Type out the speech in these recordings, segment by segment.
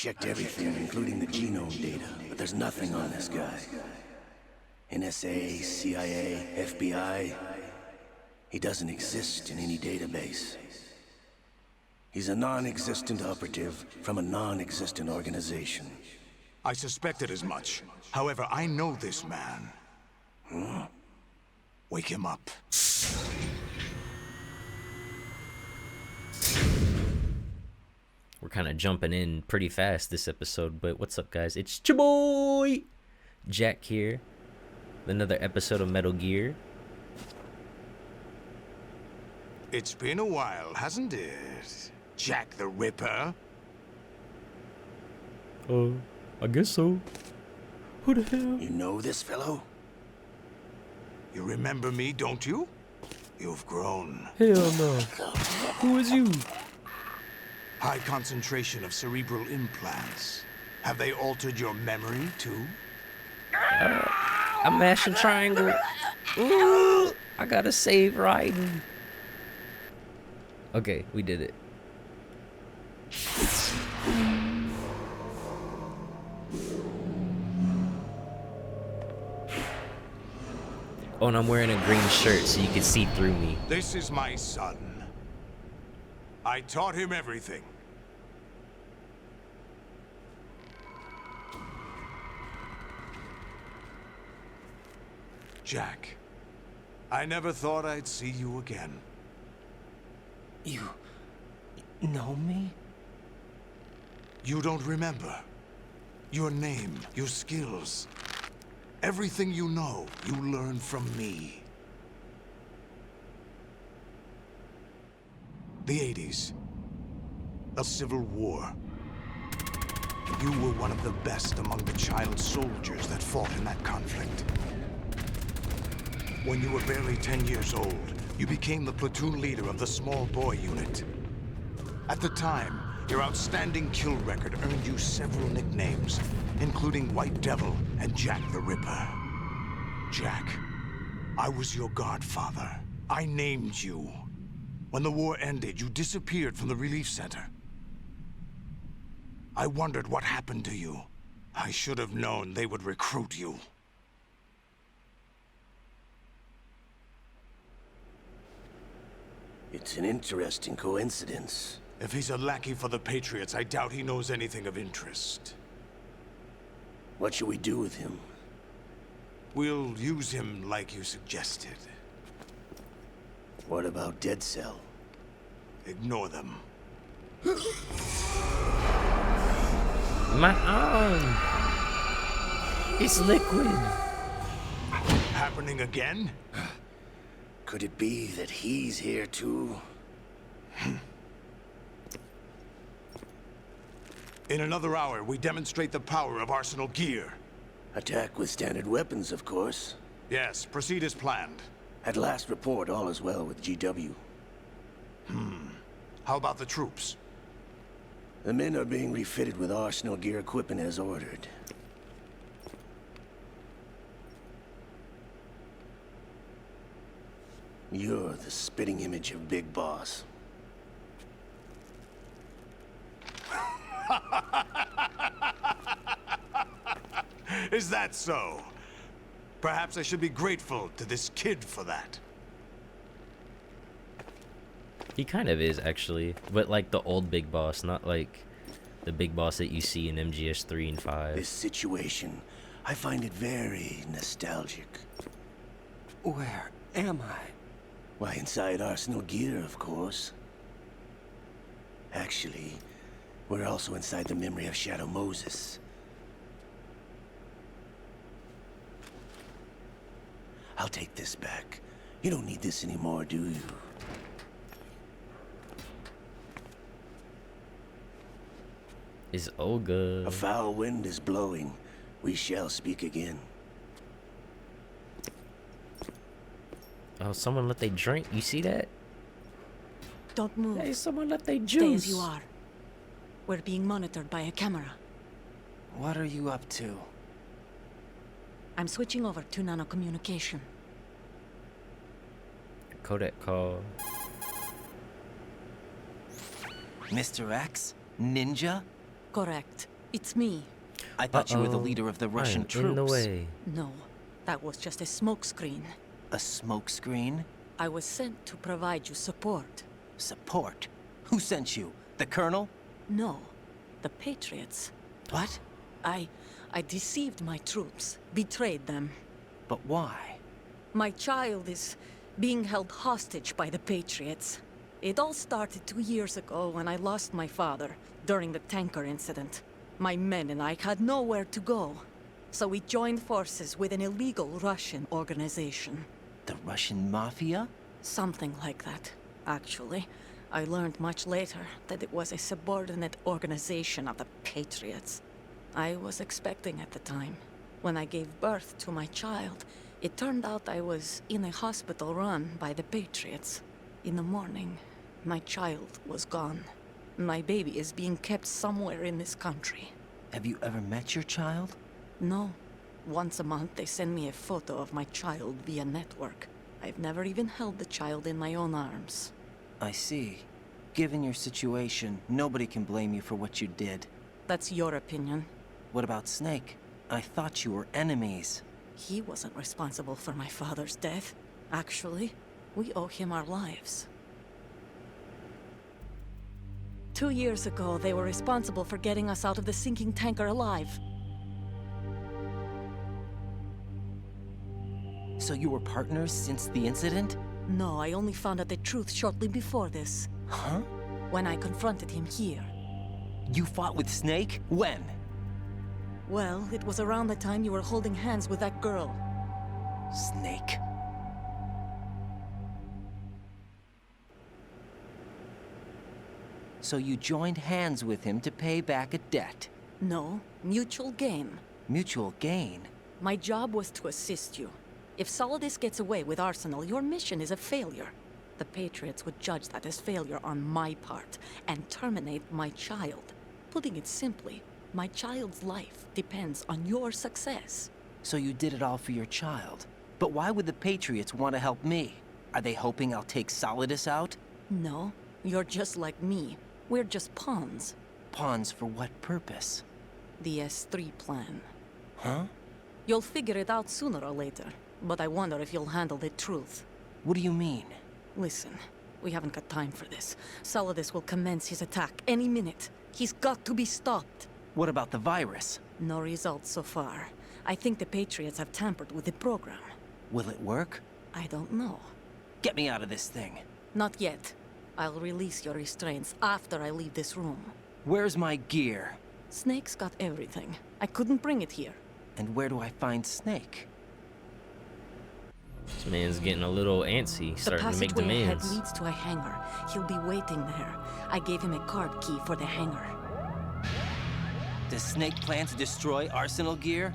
checked everything, including the genome data, but there's nothing on this guy. NSA, CIA, FBI. He doesn't exist in any database. He's a non-existent operative from a non-existent organization. I suspected as much. However, I know this man. Wake him up. We're kind of jumping in pretty fast this episode, but what's up, guys? It's your boy Jack here. Another episode of Metal Gear. It's been a while, hasn't it? Jack the Ripper? I guess so. Who the hell? You know this fellow? You remember me, don't you? You've grown. Hell no. Who is you? High concentration of cerebral implants. Have they altered your memory, too? I'm mashing triangle. Ooh, I gotta save Raiden. Okay, we did it. Oh, and I'm wearing a green shirt so you can see through me. This is my son. I taught him everything. Jack, I never thought I'd see you again. You know me? You don't remember. Your name, your skills. Everything you know, you learned from me. The 80s. A civil war. You were one of the best among the child soldiers that fought in that conflict. When you were barely 10 years old, you became the platoon leader of the small boy unit. At the time, your outstanding kill record earned you several nicknames, including White Devil and Jack the Ripper. Jack, I was your godfather. I named you. When the war ended, you disappeared from the relief center. I wondered what happened to you. I should have known they would recruit you. It's an interesting coincidence. If he's a lackey for the Patriots, I doubt he knows anything of interest. What should we do with him? We'll use him like you suggested. What about Dead Cell? Ignore them. My arm. It's liquid. Happening again? Could it be that he's here too? In another hour, we demonstrate the power of Arsenal gear. Attack with standard weapons, of course. Yes, proceed as planned. At last report, all is well with GW. How about the troops? The men are being refitted with Arsenal gear equipment as ordered. You're the spitting image of Big Boss. Is that so? Perhaps I should be grateful to this kid for that. He kind of is, actually. But like the old Big Boss, not like the Big Boss that you see in MGS 3 and 5. This situation, I find it very nostalgic. Where am I? Why, inside Arsenal gear, of course. Actually, we're also inside the memory of Shadow Moses. I'll take this back. You don't need this anymore, do you? Is Olga... A foul wind is blowing. We shall speak again. Oh, someone let they drink. You see that? Don't move. Hey, someone let they juice. Stay as you are. We're being monitored by a camera. What are you up to? I'm switching over to nanocommunication. Codec call. Mr. X? Ninja? Correct. It's me. I thought you were the Uh-oh. leader of the Russian I'm troops. in the way. No, that was just a smokescreen. A smokescreen? I was sent to provide you support. Support? Who sent you? The Colonel? No, the Patriots. What? I deceived my troops, betrayed them. But why? My child is being held hostage by the Patriots. It all started 2 years ago when I lost my father during the tanker incident. My men and I had nowhere to go, so we joined forces with an illegal Russian organization. The Russian Mafia? Something like that, actually. I learned much later that it was a subordinate organization of the Patriots. I was expecting at the time. When I gave birth to my child, it turned out I was in a hospital run by the Patriots. In the morning, my child was gone. My baby is being kept somewhere in this country. Have you ever met your child? No. Once a month, they send me a photo of my child via network. I've never even held the child in my own arms. I see. Given your situation, nobody can blame you for what you did. That's your opinion. What about Snake? I thought you were enemies. He wasn't responsible for my father's death. Actually, we owe him our lives. 2 years ago, they were responsible for getting us out of the sinking tanker alive. So you were partners since the incident? No, I only found out the truth shortly before this, Huh? when I confronted him here. You fought with Snake? When? Well, it was around the time you were holding hands with that girl. Snake. So you joined hands with him to pay back a debt. No, mutual gain. Mutual gain. My job was to assist you. If Solidus gets away with Arsenal, your mission is a failure. The Patriots would judge that as failure on my part and terminate my child. Putting it simply, my child's life depends on your success. So you did it all for your child. But why would the Patriots want to help me? Are they hoping I'll take Solidus out? No, you're just like me. We're just pawns. Pawns for what purpose? The S3 plan. Huh? You'll figure it out sooner or later, but I wonder if you'll handle the truth. What do you mean? Listen, we haven't got time for this. Solidus will commence his attack any minute. He's got to be stopped. What about the virus? No results so far. I think the Patriots have tampered with the program. Will it work? I don't know. Get me out of this thing. Not yet. I'll release your restraints after I leave this room. Where's my gear? Snake's got everything. I couldn't bring it here. And where do I find Snake? This man's getting a little antsy, The starting to make passageway ahead demands. leads to a hangar. He'll be waiting there. I gave him a card key for the hangar. Does Snake plan to destroy Arsenal gear?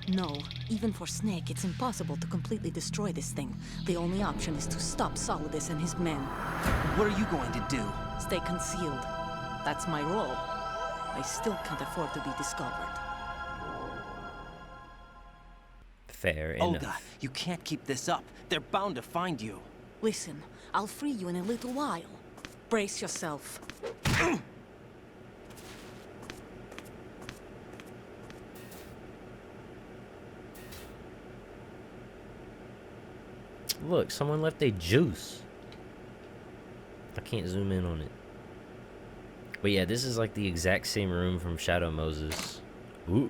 No, even for Snake, it's impossible to completely destroy this thing. The only option is to stop Solidus and his men. What are you going to do? Stay concealed. That's my role. I still can't afford to be discovered. Fair enough. Olga, you can't keep this up. They're bound to find you. Listen, I'll free you in a little while. Brace yourself. Look, someone left a juice. I can't zoom in on it. But yeah, this is like the exact same room from Shadow Moses. Ooh.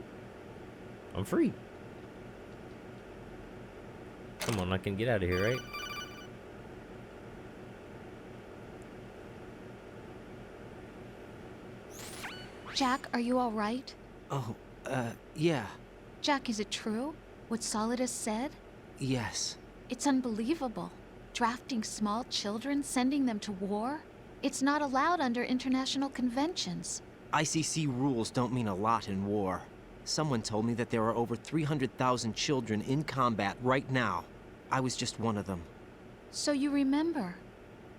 I'm free. Come on, I can get out of here, right? Jack, are you all right? Oh, yeah. Jack, is it true? What Solidus said? Yes. It's unbelievable. Drafting small children, sending them to war? It's not allowed under international conventions. ICC rules don't mean a lot in war. Someone told me that there are over 300,000 children in combat right now. I was just one of them. So you remember.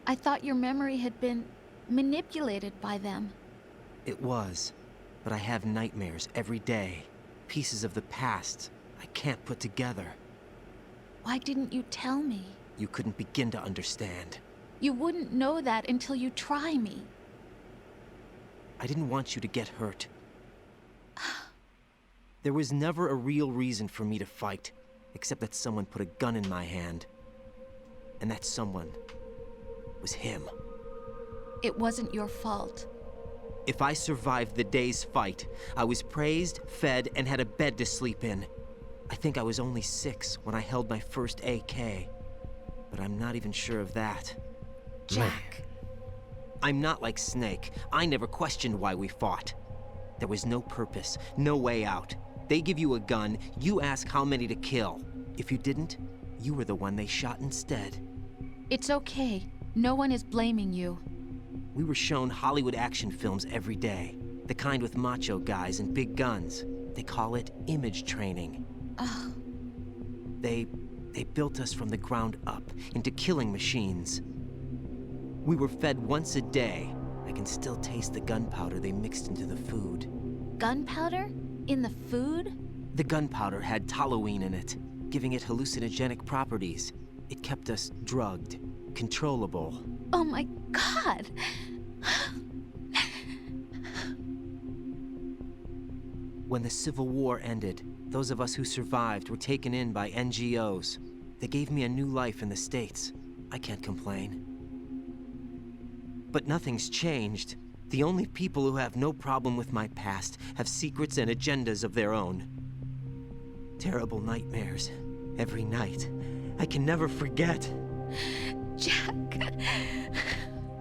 I thought your memory had been manipulated by them. It was. But I have nightmares every day. Pieces of the past I can't put together. Why didn't you tell me? You couldn't begin to understand. You wouldn't know that until you try me. I didn't want you to get hurt. There was never a real reason for me to fight, except that someone put a gun in my hand. And that someone was him. It wasn't your fault. If I survived the day's fight, I was praised, fed, and had a bed to sleep in. I think I was only 6 when I held my first AK. But I'm not even sure of that. Jack. I'm not like Snake. I never questioned why we fought. There was no purpose, no way out. They give you a gun, you ask how many to kill. If you didn't, you were the one they shot instead. It's okay. No one is blaming you. We were shown Hollywood action films every day. The kind with macho guys and big guns. They call it image training. Ugh. They built us from the ground up into killing machines. We were fed once a day. I can still taste the gunpowder they mixed into the food. Gunpowder? In the food? The gunpowder had toluene in it, giving it hallucinogenic properties. It kept us drugged, controllable. Oh my God! When the Civil War ended, those of us who survived were taken in by NGOs. They gave me a new life in the States. I can't complain. But nothing's changed. The only people who have no problem with my past have secrets and agendas of their own. Terrible nightmares. Every night. I can never forget. Jack.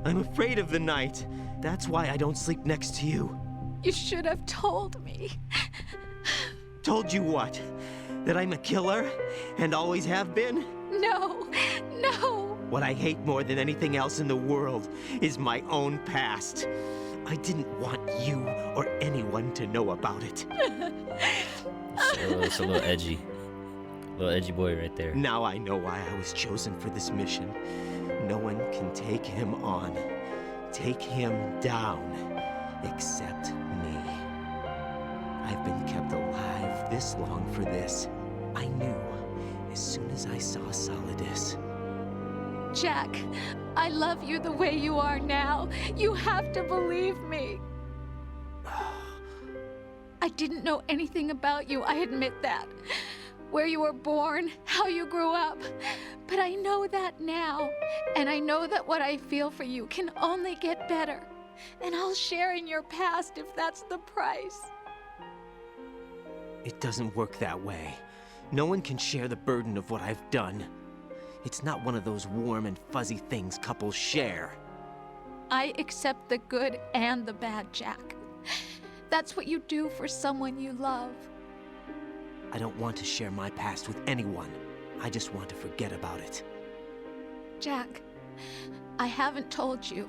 I'm afraid of the night. That's why I don't sleep next to you. You should have told me. Told you what? That I'm a killer? And always have been? No, no. What I hate more than anything else in the world is my own past. I didn't want you or anyone to know about it. It's a little edgy. Little edgy boy right there. Now I know why I was chosen for this mission. No one can take him on, take him down, except me. I've been kept alive this long for this. I knew as soon as I saw Solidus. Jack, I love you the way you are now. You have to believe me. I didn't know anything about you, I admit that. Where you were born, how you grew up. But I know that now. And I know that what I feel for you can only get better. And I'll share in your past if that's the price. It doesn't work that way. No one can share the burden of what I've done. It's not one of those warm and fuzzy things couples share. I accept the good and the bad, Jack. That's what you do for someone you love. I don't want to share my past with anyone. I just want to forget about it. Jack, I haven't told you,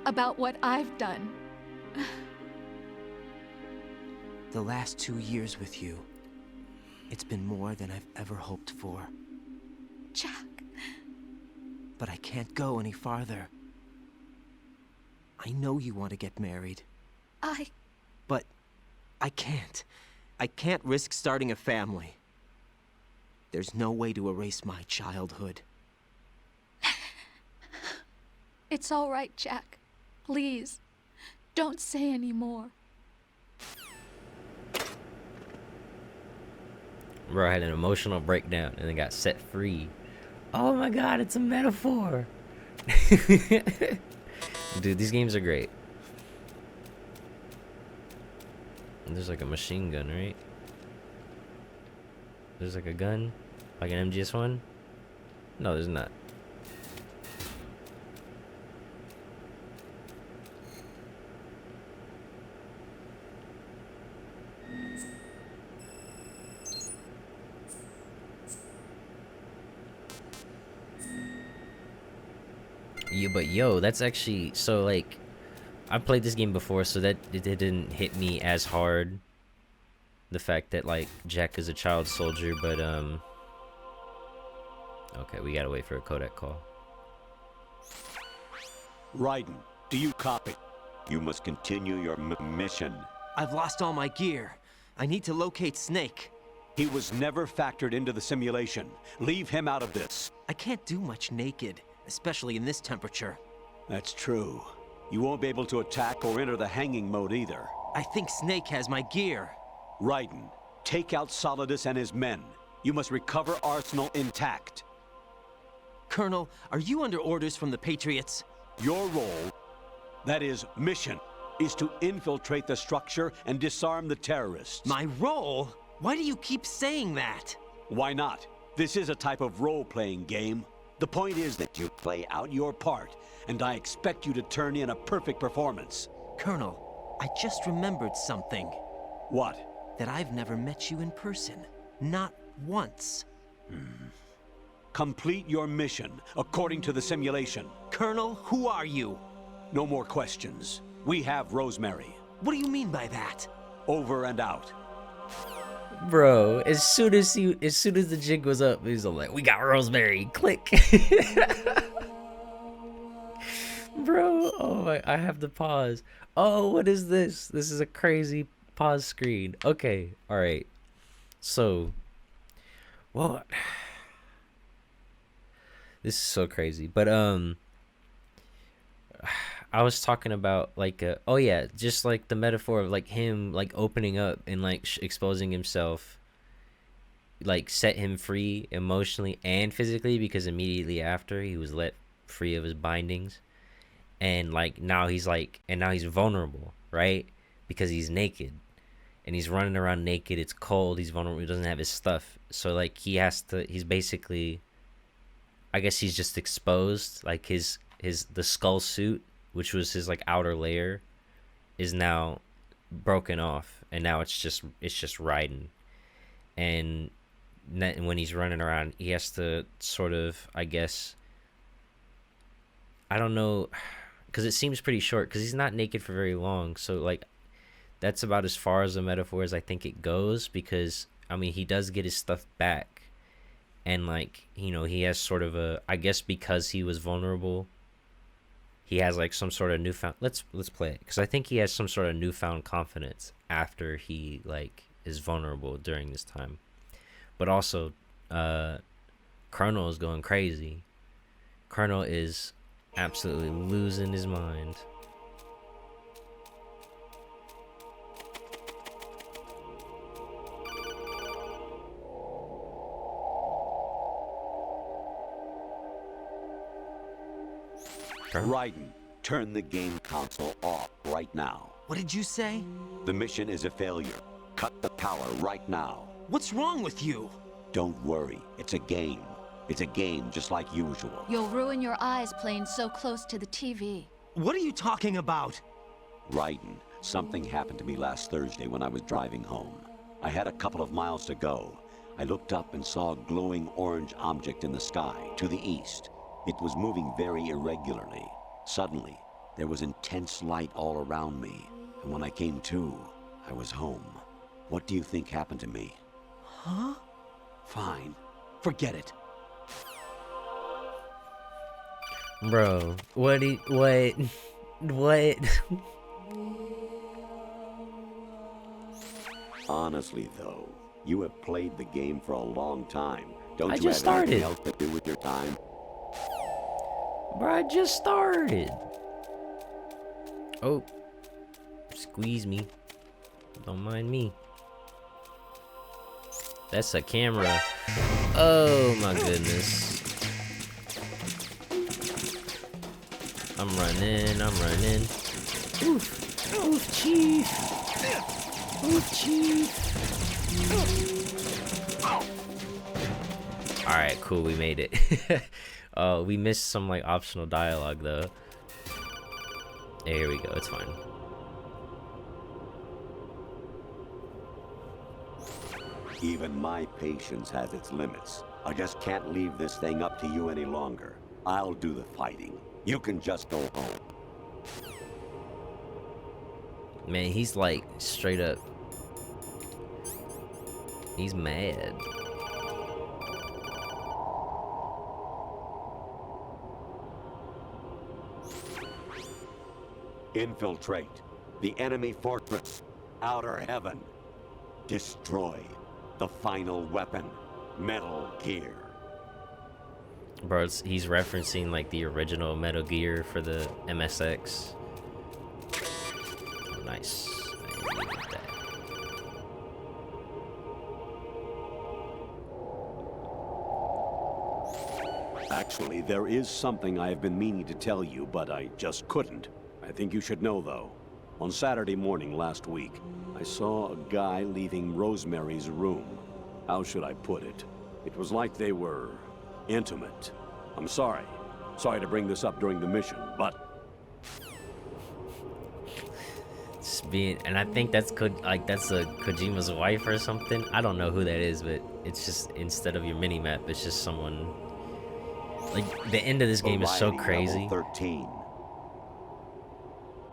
about what I've done. The last 2 years with you, it's been more than I've ever hoped for. Jack. But I can't go any farther. I know you want to get married. But I can't. I can't risk starting a family. There's no way to erase my childhood. It's all right, Jack. Please, don't say any more. Bro had an emotional breakdown and then got set free. Oh my god, it's a metaphor. Dude, these games are great. There's like a machine gun, right? There's like a gun? Like an MGS-1? No, there's not. Yeah, but yo, that's actually so like I played this game before, so that it didn't hit me as hard. The fact that like Jack is a child soldier, but okay, we gotta wait for a Kodak call. Raiden, do you copy? You must continue your mission. I've lost all my gear. I need to locate Snake. He was never factored into the simulation. Leave him out of this. I can't do much naked, especially in this temperature. That's true. You won't be able to attack or enter the hanging mode either. I think Snake has my gear. Raiden, take out Solidus and his men. You must recover Arsenal intact. Colonel, are you under orders from the Patriots? Your role, that is, mission, is to infiltrate the structure and disarm the terrorists. My role? Why do you keep saying that? Why not? This is a type of role-playing game. The point is that you play out your part, and I expect you to turn in a perfect performance. Colonel, I just remembered something. What? That I've never met you in person. Not once. Complete your mission, according to the simulation. Colonel, who are you? No more questions. We have Rosemary. What do you mean by that? Over and out. Bro, as soon as the jig was up, he was like, "We got Rosemary." Click. Bro, oh my, I have to pause. Oh, what is this? This is a crazy pause screen. Okay, all right. So, what? This is so crazy. But I was talking about like oh yeah, just like the metaphor of like him like opening up and like exposing himself like set him free emotionally and physically, because immediately after he was let free of his bindings, and like now he's vulnerable, right? Because he's naked and he's running around naked. It's cold, he's vulnerable, he doesn't have his stuff, so like he's basically, I guess he's just exposed. Like the skull suit, which was his like outer layer, is now broken off, and now it's just Raiden. And when he's running around, he has to sort of, I guess, I don't know, because it seems pretty short, because he's not naked for very long, so like that's about as far as the metaphor as I think it goes, because I mean he does get his stuff back, and like, you know, he has sort of a, I guess because he was vulnerable, he has like some sort of newfound, let's play it, because I think he has some sort of newfound confidence after he like is vulnerable during this time. But also Colonel is going crazy. Colonel is absolutely losing his mind. Raiden, turn the game console off right now. What did you say? The mission is a failure. Cut the power right now. What's wrong with you? Don't worry, it's a game. It's a game just like usual. You'll ruin your eyes playing so close to the TV. What are you talking about? Raiden, something happened to me last Thursday when I was driving home. I had a couple of miles to go. I looked up and saw a glowing orange object in the sky to the east. It was moving very irregularly. Suddenly, there was intense light all around me, and when I came to, I was home. What do you think happened to me? Huh? Fine. Forget it. Bro, what? Honestly, though, you have played the game for a long time. Don't I you just have anything started. else to do with your time? Bro, I just started. Oh, squeeze me. Don't mind me. That's a camera. Oh my goodness. I'm running. Oof, oof, chief. Oof, chief. Alright, cool, we made it. We missed some like optional dialogue though. Hey, here we go, it's fine. Even my patience has its limits. I just can't leave this thing up to you any longer. I'll do the fighting. You can just go home. Man, he's like straight up. He's mad. Infiltrate the enemy fortress, Outer Heaven. Destroy the final weapon, Metal Gear. Bro, he's referencing like the original Metal Gear for the MSX. Oh, nice. I needed that. Actually, there is something I have been meaning to tell you, but I just couldn't. I think you should know, though. On Saturday morning last week, I saw a guy leaving Rosemary's room. How should I put it? It was like they were intimate. I'm sorry. Sorry to bring this up during the mission, but and I think that's that's a Kojima's wife or something. I don't know who that is, but it's just, instead of your mini map, it's just someone. Like, the end of this game is so Variety crazy. Level 13.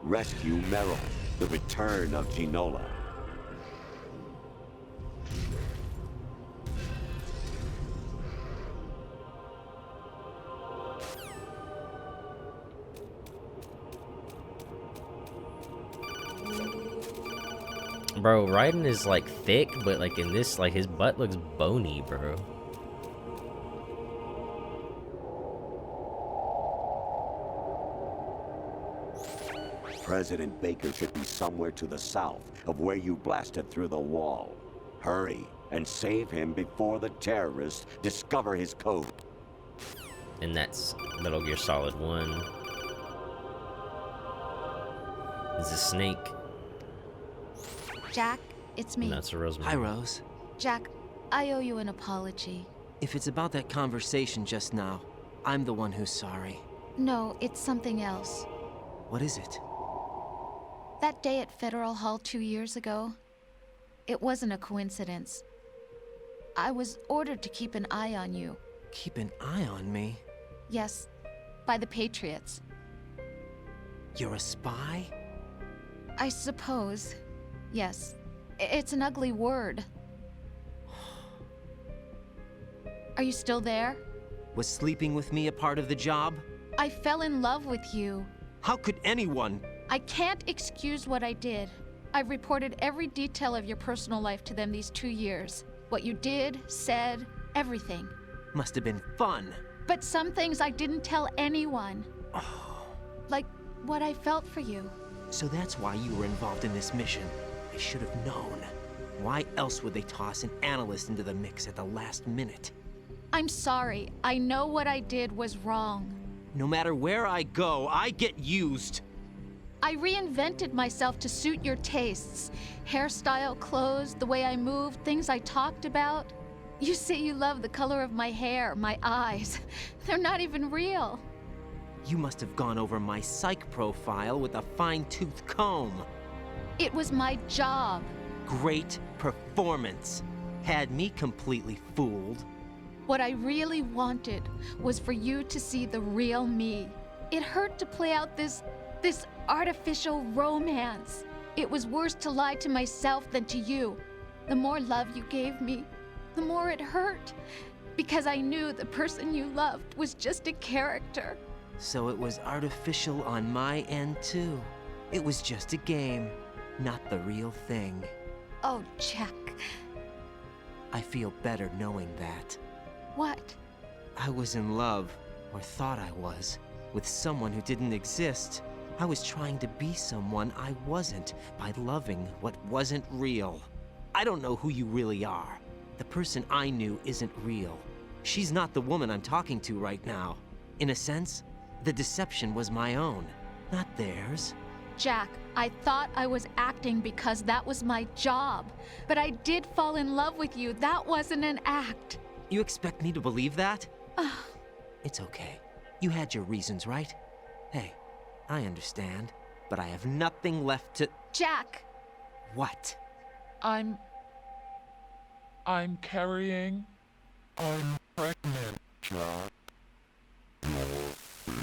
Rescue Meryl. The return of Ginola. Bro, Raiden is like thick, but like in this, like his butt looks bony, bro. President Baker should be somewhere to the south of where you blasted through the wall. Hurry and save him before the terrorists discover his code. And that's Metal Gear Solid 1. There's a snake. Jack, it's me. And that's a Rosemary. Hi, Rose. Jack, I owe you an apology. If it's about that conversation just now, I'm the one who's sorry. No, it's something else. What is it? That day at Federal Hall 2 years ago, it wasn't a coincidence. I was ordered to keep an eye on you. Keep an eye on me? Yes, by the Patriots. You're a spy? I suppose. Yes. It's an ugly word. Are you still there? Was sleeping with me a part of the job? I fell in love with you. How could anyone? I can't excuse what I did. I've reported every detail of your personal life to them these 2 years. What you did, said, everything. Must have been fun. But some things I didn't tell anyone. Like what I felt for you. So that's why you were involved in this mission. I should have known. Why else would they toss an analyst into the mix at the last minute? I'm sorry. I know what I did was wrong. No matter where I go, I get used. I reinvented myself to suit your tastes. Hairstyle, clothes, the way I moved, things I talked about. You say you love the color of my hair, my eyes. They're not even real. You must have gone over my psych profile with a fine-tooth comb. It was my job. Great performance. Had me completely fooled. What I really wanted was for you to see the real me. It hurt to play out this artificial romance. It was worse to lie to myself than to you. The more love you gave me, the more it hurt. Because I knew the person you loved was just a character. So it was artificial on my end too. It was just a game, not the real thing. Oh, Jack. I feel better knowing that. What? I was in love, or thought I was, with someone who didn't exist. I was trying to be someone I wasn't by loving what wasn't real. I don't know who you really are. The person I knew isn't real. She's not the woman I'm talking to right now. In a sense, the deception was my own, not theirs. Jack, I thought I was acting because that was my job. But I did fall in love with you. That wasn't an act. You expect me to believe that? It's okay. You had your reasons, right? Hey, I understand, but I have nothing left to... Jack! What? I'm carrying... I'm pregnant, Jack.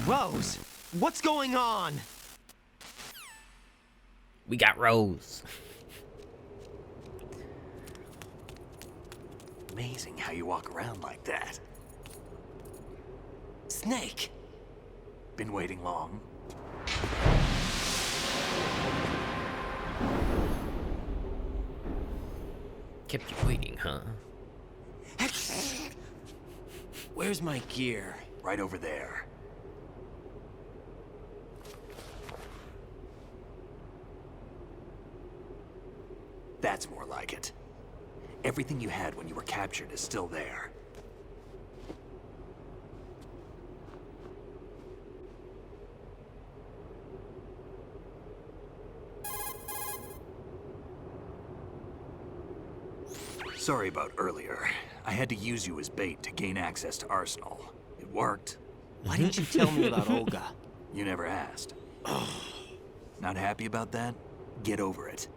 Rose! What's going on? We got Rose. Amazing how you walk around like that. Snake! Been waiting long? Kept you waiting, huh? Where's my gear? Right over there. That's more like it. Everything you had when you were captured is still there. Sorry about earlier. I had to use you as bait to gain access to Arsenal. It worked. Why didn't you tell me about Olga? You never asked. Not happy about that? Get over it.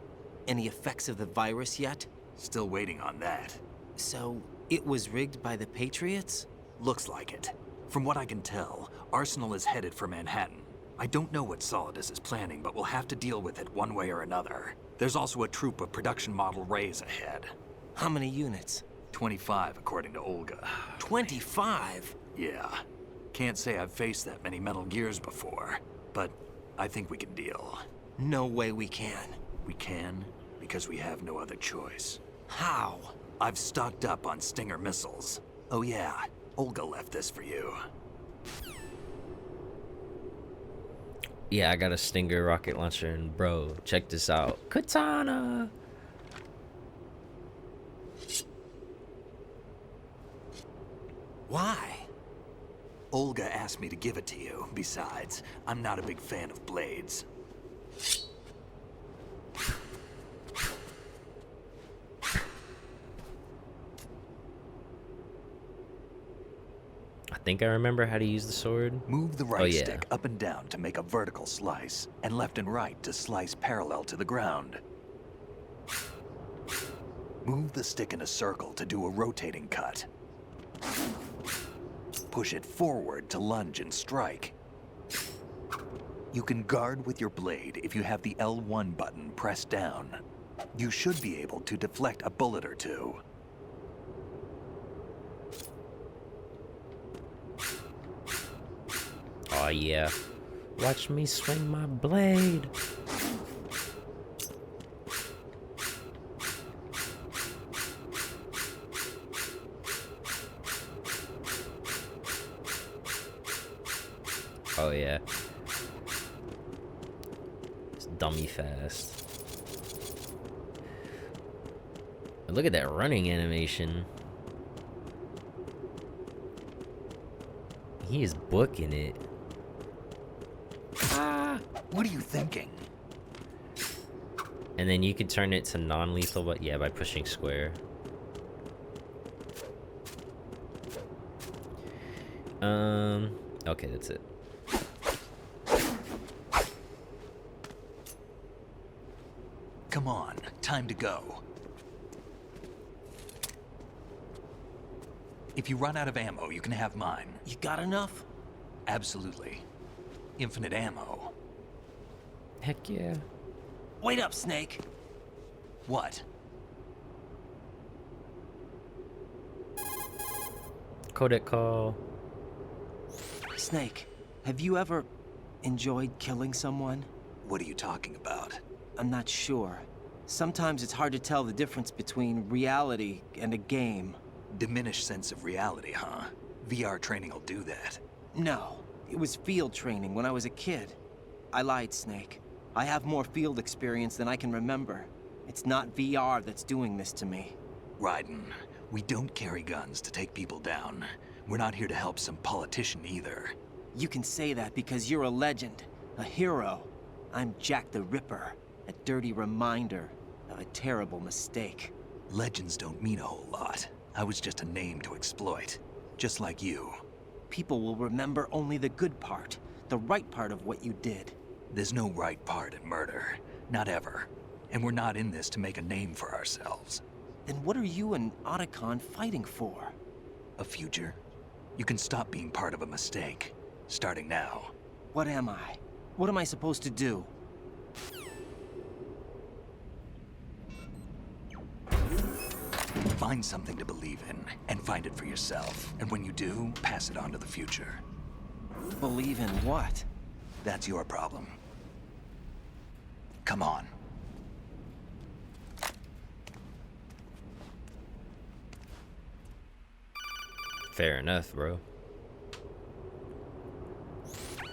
Any effects of the virus yet? Still waiting on that. So, it was rigged by the Patriots? Looks like it. From what I can tell, Arsenal is headed for Manhattan. I don't know what Solidus is planning, but we'll have to deal with it one way or another. There's also a troop of production model Rays ahead. How many units? 25, according to Olga. 25? Yeah. Can't say I've faced that many Metal Gears before, but I think we can deal. No way we can. We can, because we have no other choice. How? I've stocked up on Stinger missiles. Oh yeah, Olga left this for you. Yeah, I got a Stinger rocket launcher, and bro, check this out. Katana! Why? Olga asked me to give it to you. Besides, I'm not a big fan of blades. I think I remember how to use the sword. Move the right stick up and down to make a vertical slice, and left and right to slice parallel to the ground. Move the stick in a circle to do a rotating cut. Push it forward to lunge and strike. You can guard with your blade if you have the L1 button pressed down. You should be able to deflect a bullet or two. Oh yeah. Watch me swing my blade. Oh yeah. It's dummy fast. Look at that running animation. He is booking it. Ah! What are you thinking? And then you could turn it to non-lethal, but yeah, by pushing square. Okay, that's it. Come on, time to go. If you run out of ammo, you can have mine. You got enough? Absolutely. Infinite ammo. Heck yeah. Wait up, Snake. What? Codec call. Snake, have you ever enjoyed killing someone? What are you talking about? I'm not sure. Sometimes it's hard to tell the difference between reality and a game. Diminished sense of reality, huh? VR training will do that. No, it was field training when I was a kid. I lied, Snake. I have more field experience than I can remember. It's not VR that's doing this to me. Raiden, we don't carry guns to take people down. We're not here to help some politician either. You can say that because you're a legend, a hero. I'm Jack the Ripper, a dirty reminder of a terrible mistake. Legends don't mean a whole lot. I was just a name to exploit, just like you. People will remember only the good part, the right part of what you did. There's no right part in murder, not ever. And we're not in this to make a name for ourselves. Then what are you and Otacon fighting for? A future? You can stop being part of a mistake, starting now. What am I? What am I supposed to do? Find something to believe in, and find it for yourself. And when you do, pass it on to the future. Believe in what? That's your problem. Come on. Fair enough, bro.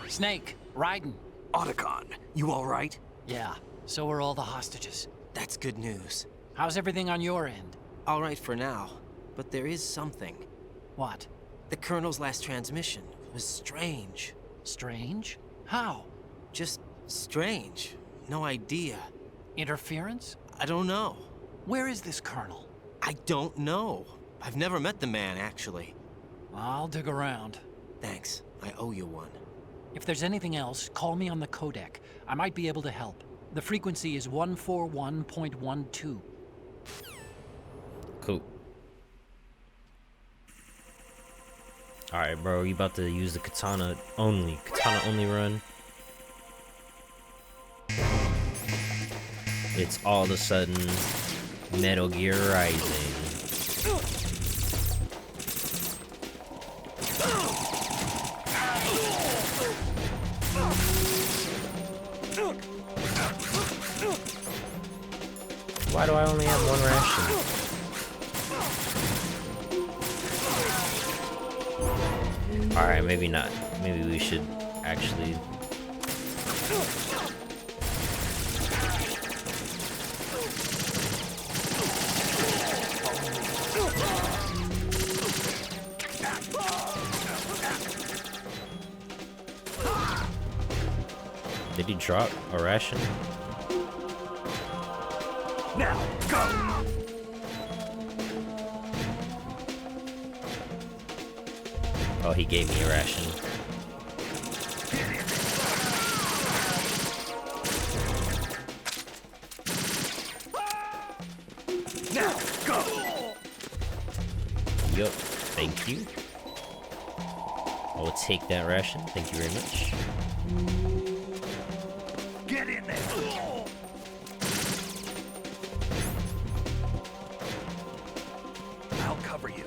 Snake, Raiden. Otacon, you all right? Yeah, so are all the hostages. That's good news. How's everything on your end? All right for now, but there is something. What? The Colonel's last transmission was strange. Strange? How? Just strange. No idea. Interference? I don't know. Where is this Colonel? I don't know. I've never met the man, actually. I'll dig around. Thanks. I owe you one. If there's anything else, call me on the codec. I might be able to help. The frequency is 141.12. Cool. Alright, bro, you about to use the katana only run. It's all of a sudden Metal Gear Rising. Why do I only have one ration? Alright, maybe not. Maybe we should actually... Did he drop a ration? Now, go! Oh, he gave me a ration. Now, go! Yup, thank you. I will take that ration. Thank you very much. Get in there! I'll cover you.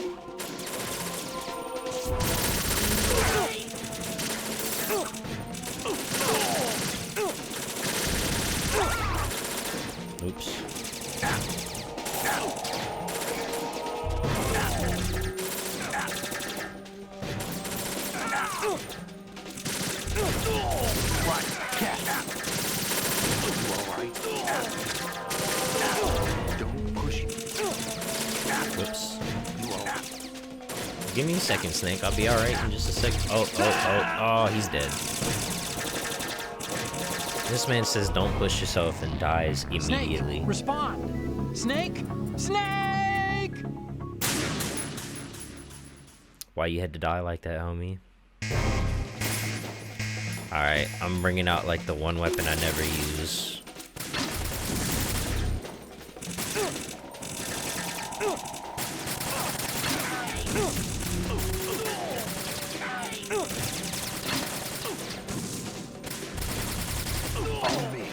Oops. Don't push me. Whoops. Give me a second, Snake. I'll be alright in just a second. Oh, he's dead. This man says don't push yourself and dies immediately. Snake, respond! Snake! Snake! Why you had to die like that, homie? Alright, I'm bringing out like the one weapon I never use. Follow me.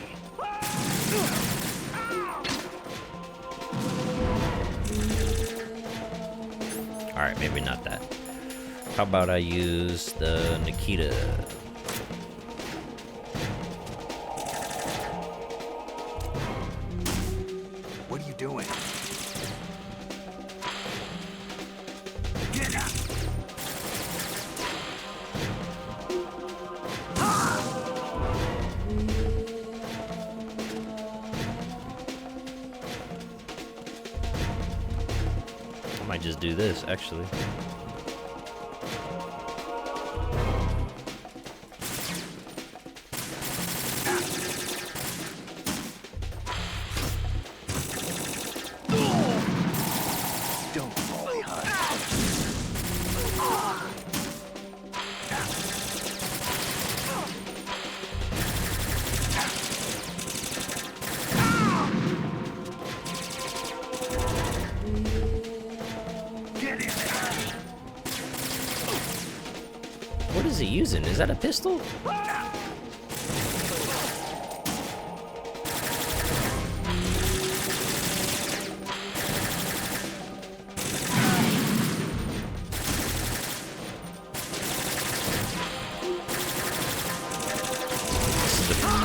Alright, maybe not that. How about I use the Nikita? What are you doing? Get up! I might just do this, actually. Don't fall behind. Get in there! What is he using? Is that a pistol?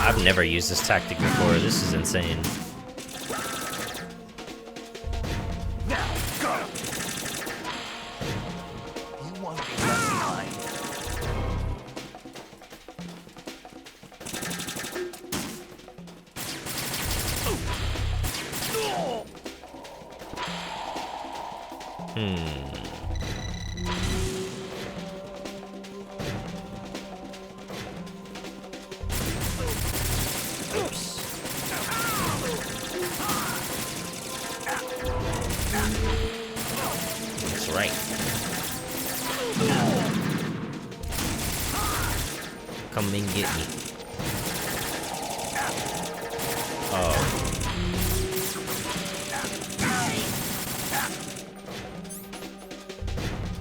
I've never used this tactic before. This is insane. Now, go! You want to be left behind? Oops. Come and get me. Oh.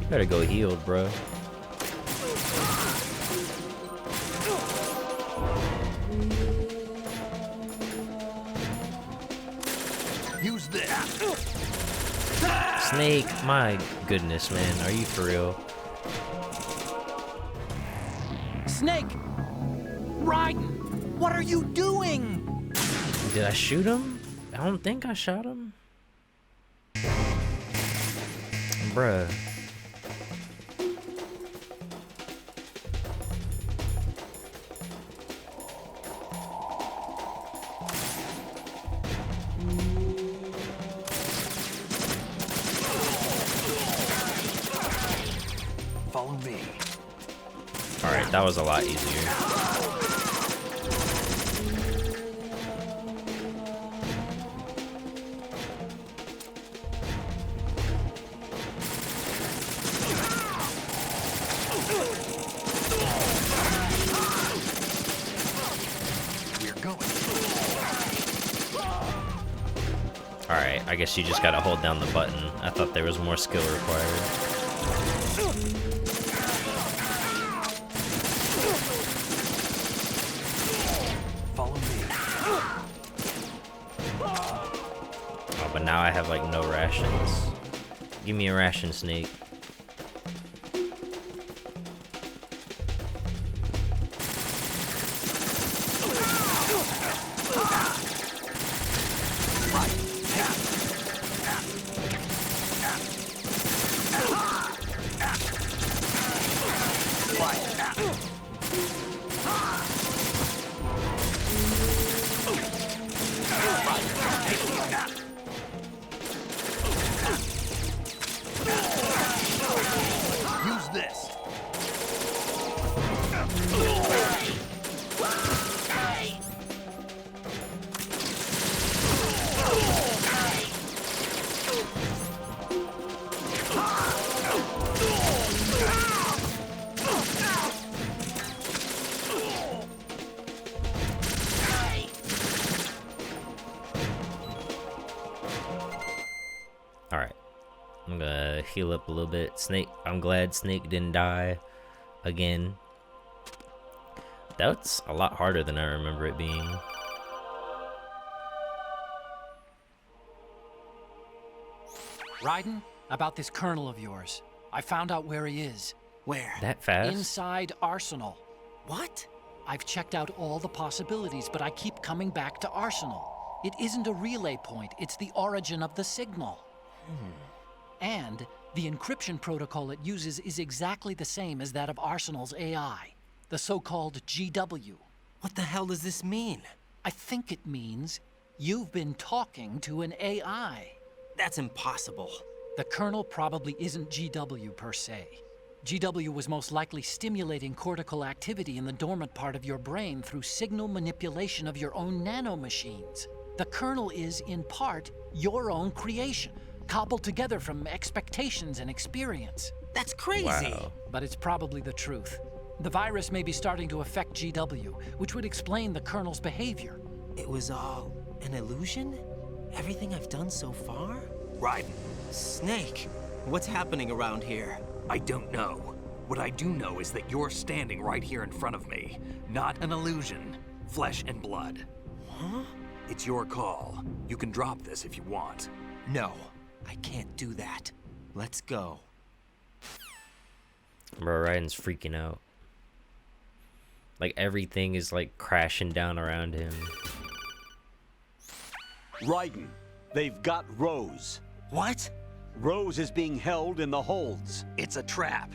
You better go healed, bro. Use this. Snake, my goodness, man. Are you for real? Snake! Raiden! What are you doing? Did I shoot him? I don't think I shot him. Bruh. Follow me. Alright, that was a lot easier. Alright, I guess you just gotta hold down the button. I thought there was more skill required. Follow me. Oh, but now I have like no rations. Give me a ration, Snake. Use this. Alright. I'm gonna heal up a little bit. Snake, I'm glad Snake didn't die again. That's a lot harder than I remember it being. Raiden, about this colonel of yours. I found out where he is. Where? That fast? Inside Arsenal. What? I've checked out all the possibilities, but I keep coming back to Arsenal. It isn't a relay point, it's the origin of the signal. And the encryption protocol it uses is exactly the same as that of Arsenal's AI, the so-called GW. What the hell does this mean? I think it means you've been talking to an AI. That's impossible. The kernel probably isn't GW per se. GW was most likely stimulating cortical activity in the dormant part of your brain through signal manipulation of your own nanomachines. The kernel is, in part, your own creation, cobbled together from expectations and experience. That's crazy. Wow. But it's probably the truth. The virus may be starting to affect GW, which would explain the kernel's behavior. It was all an illusion? Everything I've done so far? Raiden, Snake, what's happening around here? I don't know. What I do know is that you're standing right here in front of me. Not an illusion. Flesh and blood. Huh? It's your call. You can drop this if you want. No, I can't do that. Let's go. Bro, Raiden's freaking out. Like everything is like crashing down around him. Raiden, they've got Rose. What? Rose is being held in the holds. It's a trap.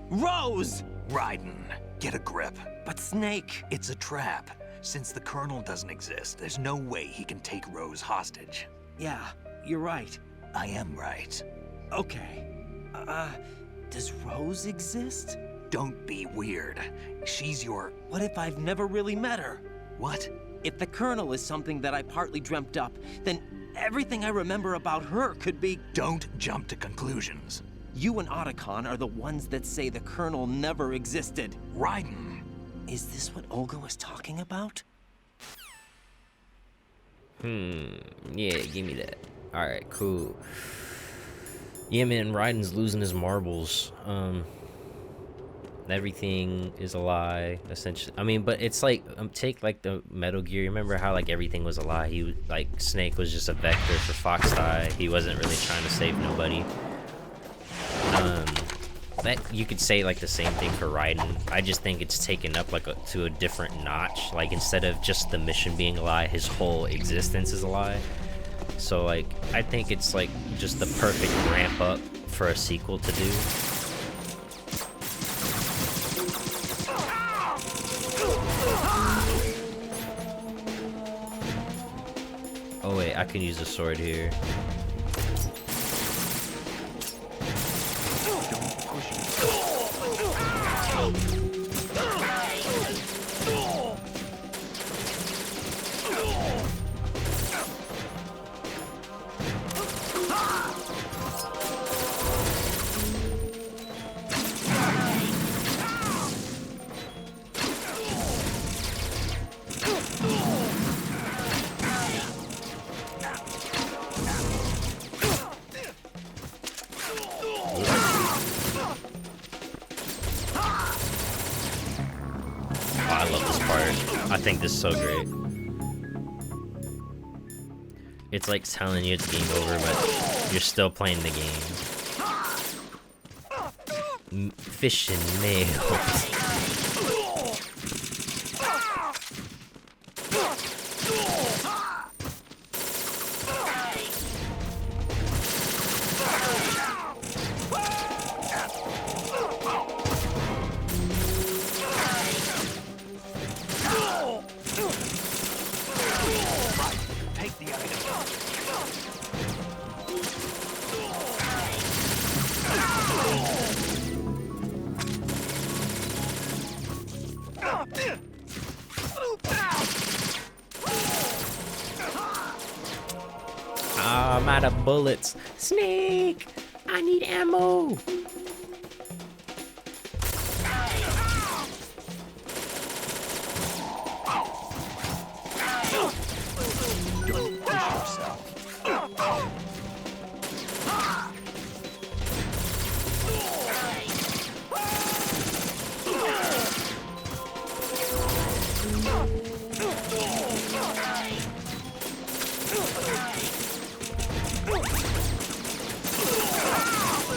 Rose! Raiden, get a grip. But Snake... It's a trap. Since the Colonel doesn't exist, there's no way he can take Rose hostage. Yeah, you're right. I am right. Okay. Does Rose exist? Don't be weird. She's your... What if I've never really met her? What? If the Colonel is something that I partly dreamt up, then everything I remember about her could be... Don't jump to conclusions. You and Otacon are the ones that say the Colonel never existed. Raiden. Is this what Olga was talking about? Yeah, give me that. Alright, cool. Yeah, man, Raiden's losing his marbles. Everything is a lie, essentially. I mean, but it's like, take like the Metal Gear. Remember how like everything was a lie? He like Snake was just a vector for Fox Die. He wasn't really trying to save nobody. That you could say like the same thing for Raiden. I just think it's taken up like to a different notch. Like instead of just the mission being a lie, his whole existence is a lie. So like I think it's like just the perfect ramp up for a sequel to do. Oh wait, I can use a sword here. I think this is so great. It's like telling you it's game over, but you're still playing the game. Fish and nails. I'm out of bullets. Snake! I need ammo! Don't push yourself.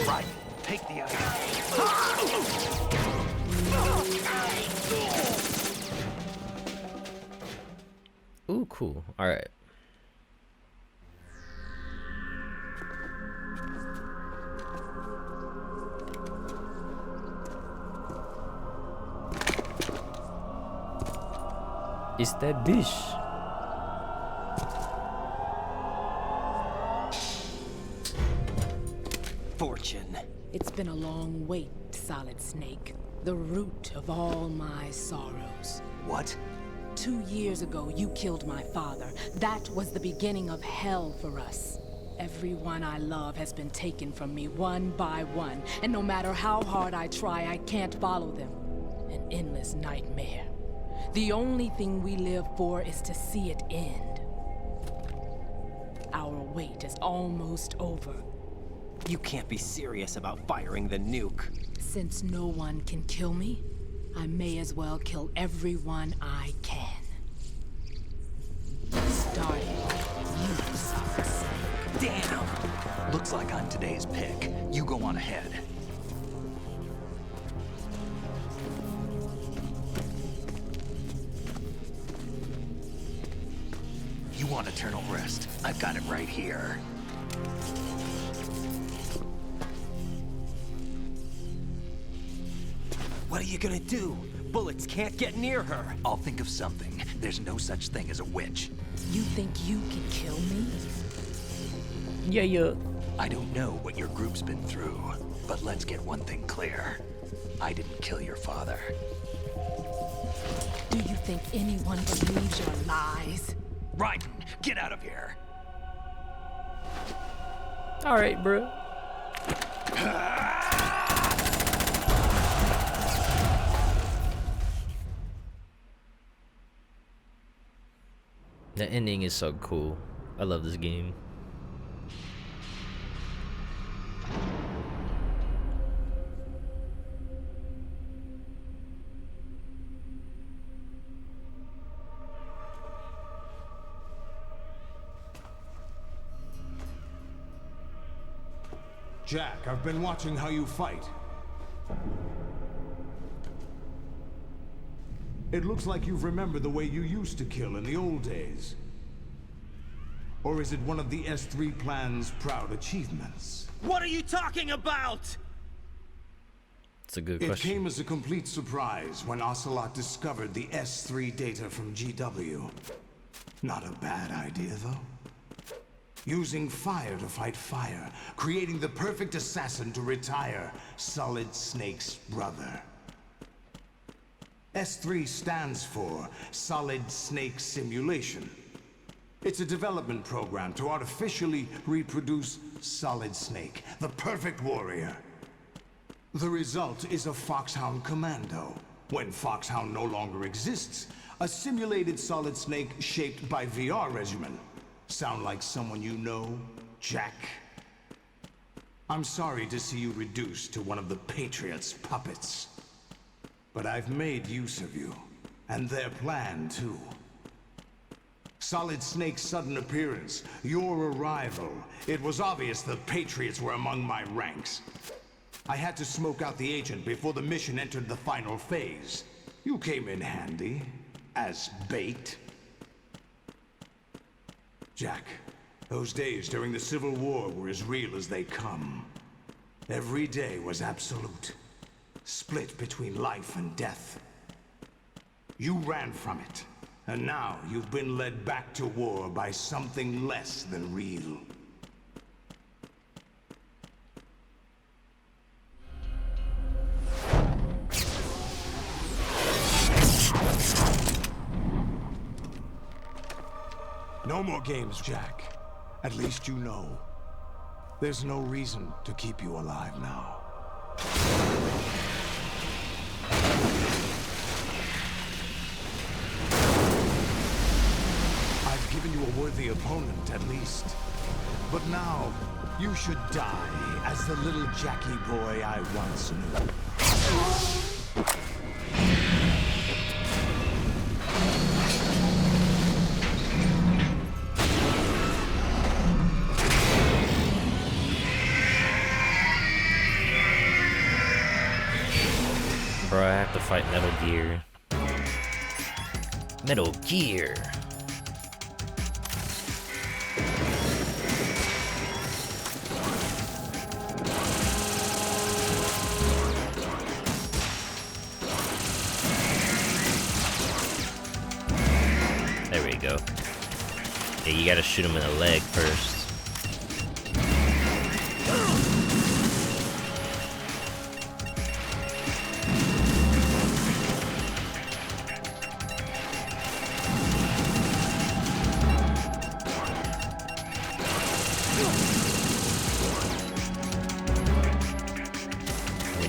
Right, take the item. Ooh, cool. Alright. It's that dish. Fortune. It's been a long wait, Solid Snake. The root of all my sorrows. What? 2 years ago, you killed my father. That was the beginning of hell for us. Everyone I love has been taken from me one by one, and no matter how hard I try, I can't follow them. An endless nightmare. The only thing we live for is to see it end. Our wait is almost over. You can't be serious about firing the nuke. Since no one can kill me, I may as well kill everyone I can. Starting with you, Solid Snake. Damn! Looks like I'm today's pick. You go on ahead. You want eternal rest? I've got it right here. What are you gonna do? Bullets can't get near her. I'll think of something. There's no such thing as a witch. You think you can kill me? Yeah. I don't know what your group's been through, but let's get one thing clear. I didn't kill your father. Do you think anyone believes your lies? Raiden, get out of here! Alright, bro. The ending is so cool. I love this game. Jack, I've been watching how you fight. It looks like you've remembered the way you used to kill in the old days. Or is it one of the S3 plan's proud achievements? What are you talking about? It's a good It question. came as a complete surprise when Ocelot discovered the S3 data from GW. Not a bad idea, though. Using fire to fight fire, creating the perfect assassin to retire Solid Snake's brother. S3 stands for Solid Snake Simulation. It's a development program to artificially reproduce Solid Snake, the perfect warrior. The result is a Foxhound Commando. When Foxhound no longer exists, a simulated Solid Snake shaped by VR regimen. Sound like someone you know, Jack? I'm sorry to see you reduced to one of the Patriots' puppets. But I've made use of you, and their plan too. Solid Snake's sudden appearance, your arrival. It was obvious the Patriots were among my ranks. I had to smoke out the agent before the mission entered the final phase. You came in handy, as bait. Jack, those days during the Civil War were as real as they come. Every day was absolute, split between life and death. You ran from it, and now you've been led back to war by something less than real. No more games, Jack. At least you know. There's no reason to keep you alive now. I've given you a worthy opponent, at least. But now, you should die as the little Jackie boy I once knew. Bro, I have to fight Metal Gear. Metal Gear. There we go. Yeah, you gotta shoot him in the leg first.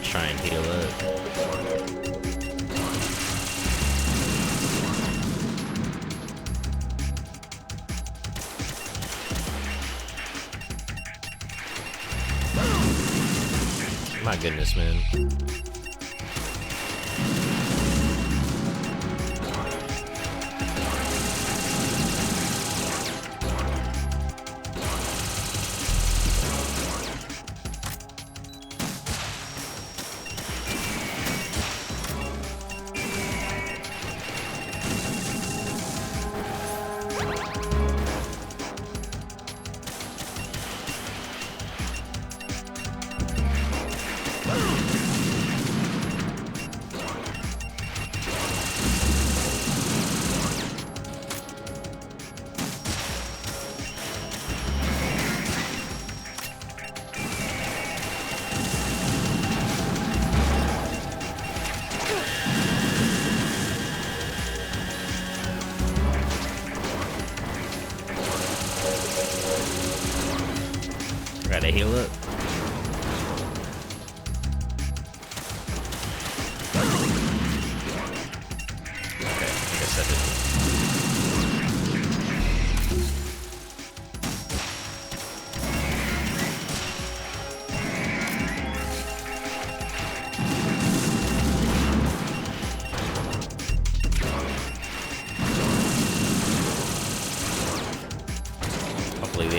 Try and heal up. My goodness, man.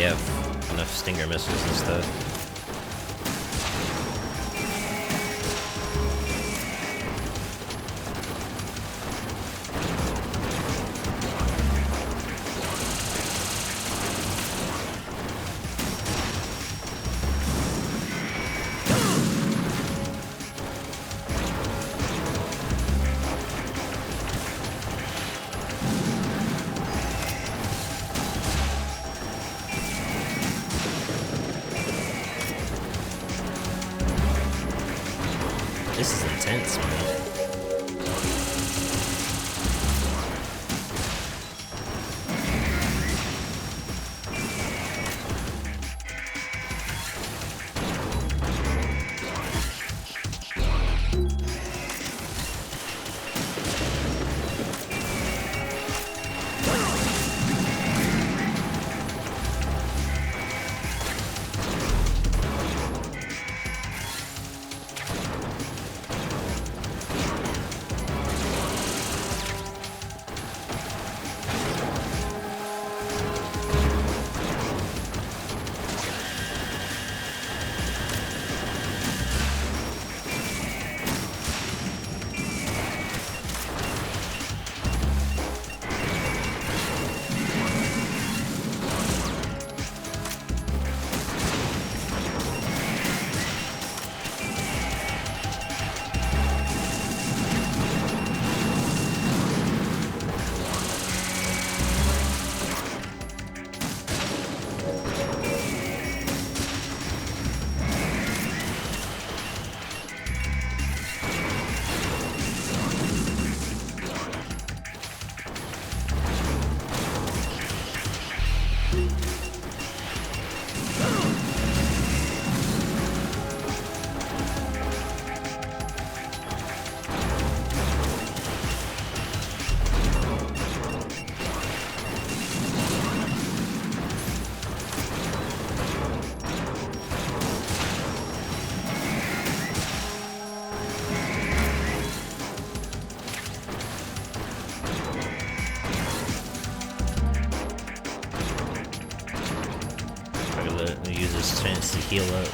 have enough Stinger missiles and stuff. This is intense, man. Use this chance to heal up.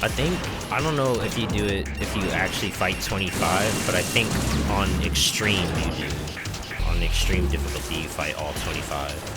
I think, I don't know if you do it, if you actually fight 25, but I think on extreme you do. On extreme difficulty you fight all 25.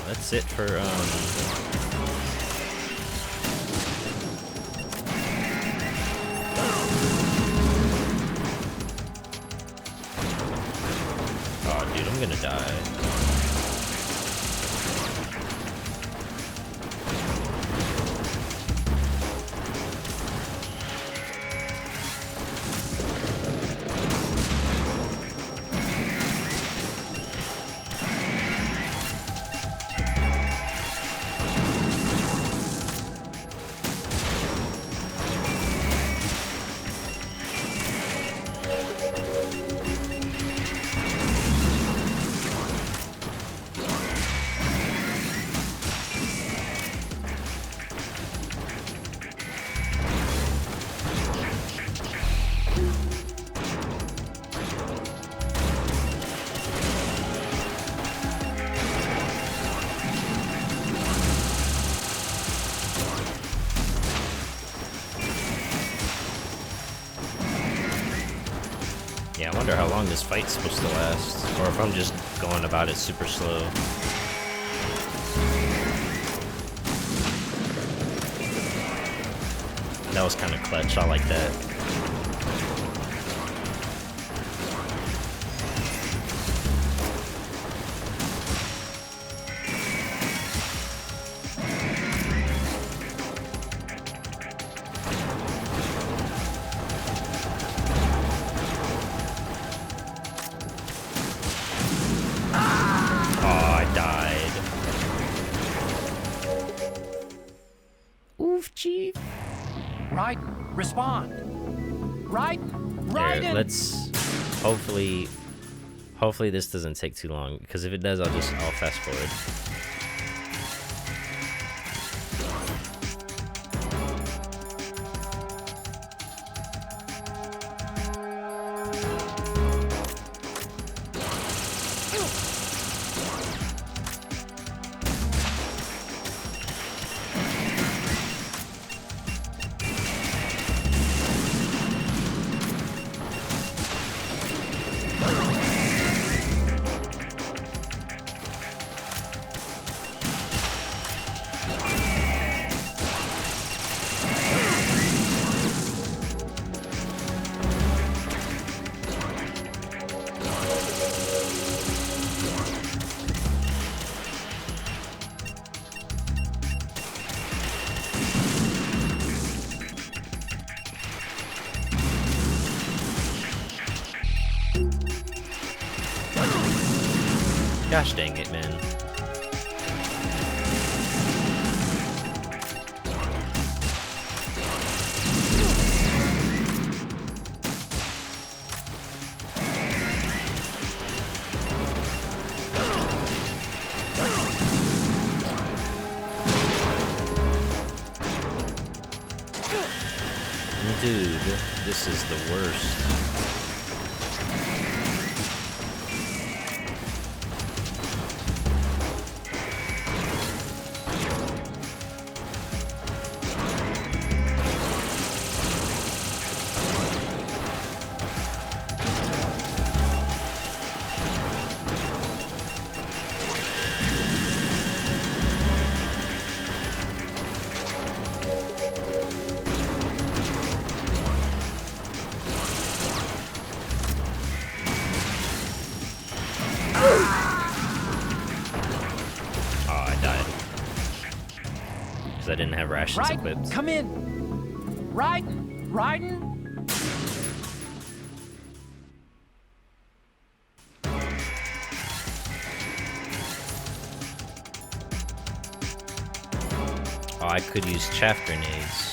that's it for oh dude, I'm gonna die. Yeah, I wonder how long this fight's supposed to last, or if I'm just going about it super slow. That was kind of clutch, I like that. Raiden, respond. Raiden! Here, let's hopefully this doesn't take too long, because if it does, I'll fast forward. Gosh dang it, man. Dude, this is the worst. I didn't have rations equipped. Come in! Raiden! Oh, I could use chaff grenades.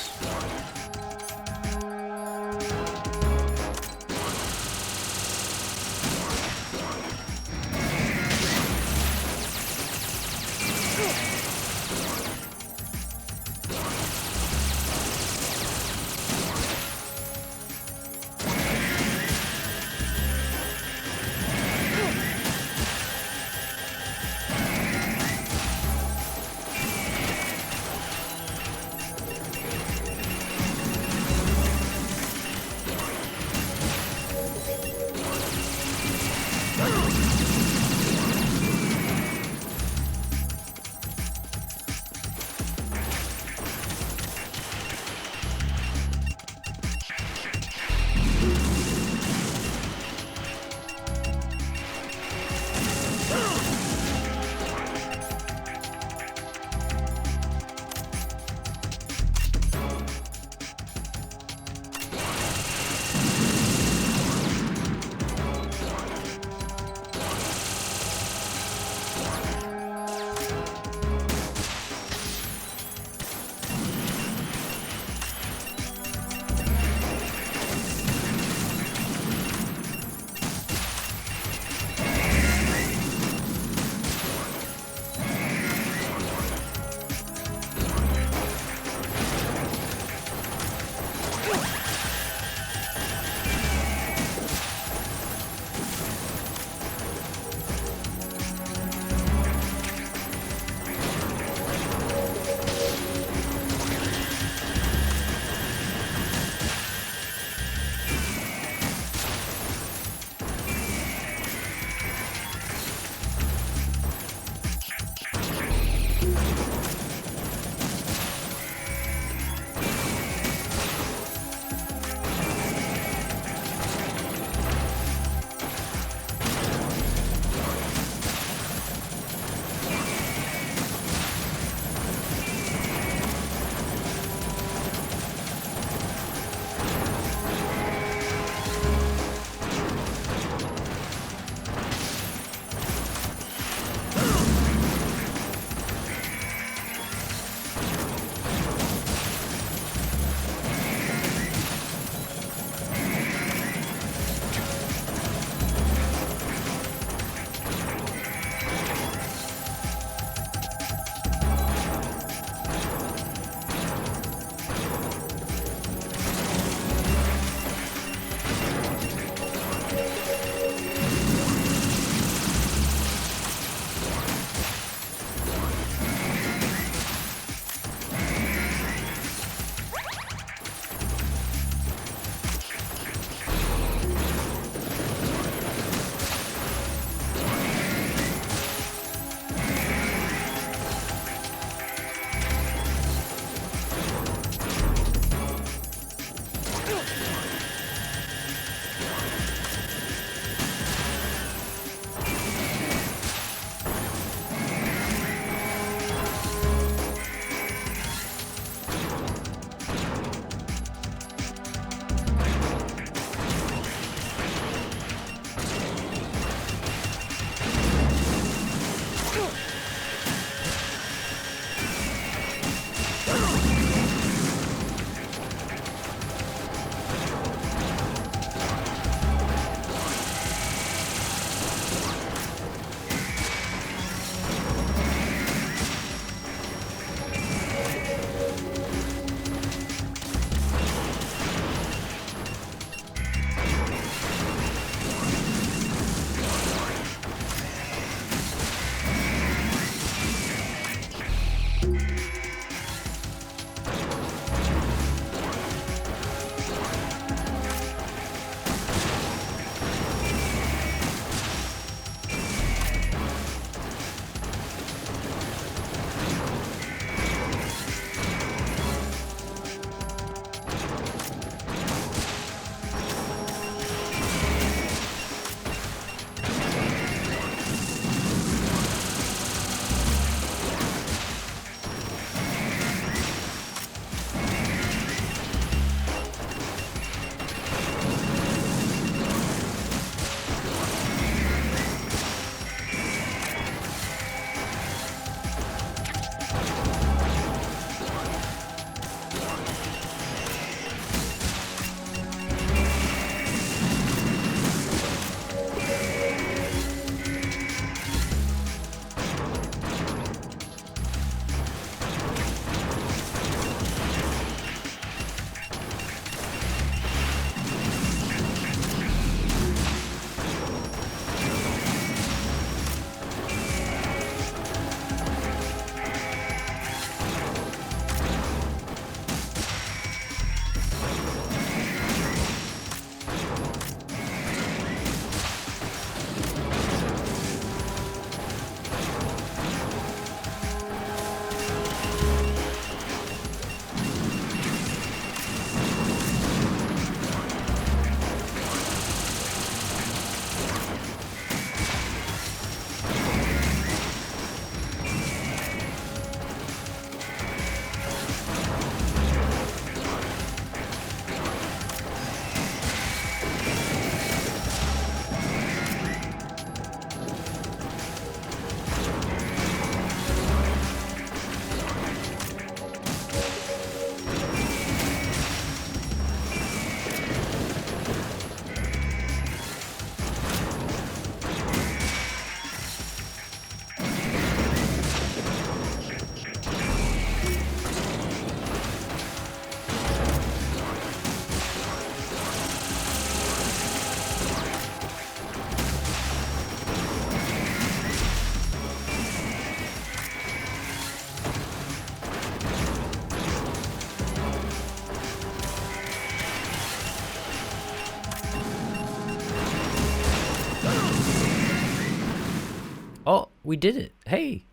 We did it. Hey.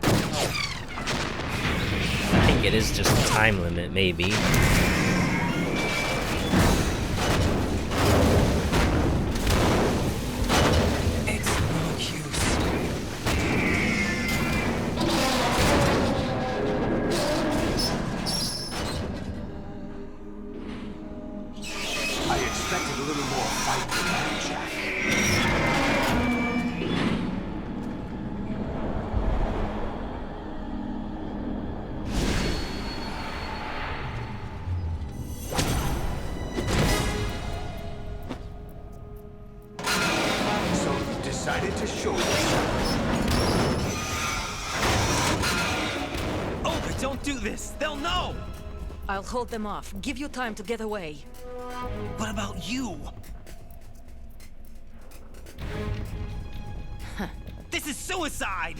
I think it is just a time limit, maybe. I'll hold them off. Give you time to get away. What about you? This is suicide!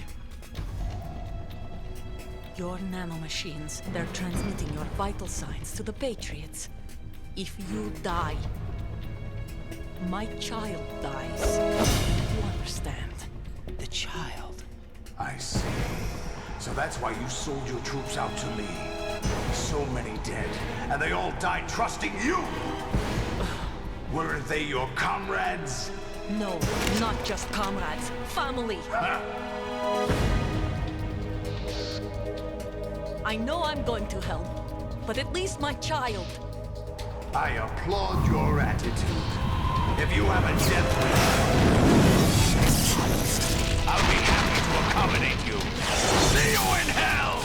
Your nanomachines, they're transmitting your vital signs to the Patriots. If you die, my child dies. You understand? The child. I see. So that's why you sold your troops out to me. So many dead, and they all died trusting you! Weren't they your comrades? No, not just comrades. Family! I know I'm going to help, but at least my child. I applaud your attitude. If you have a death wish, I'll be happy to accommodate you. See you in hell!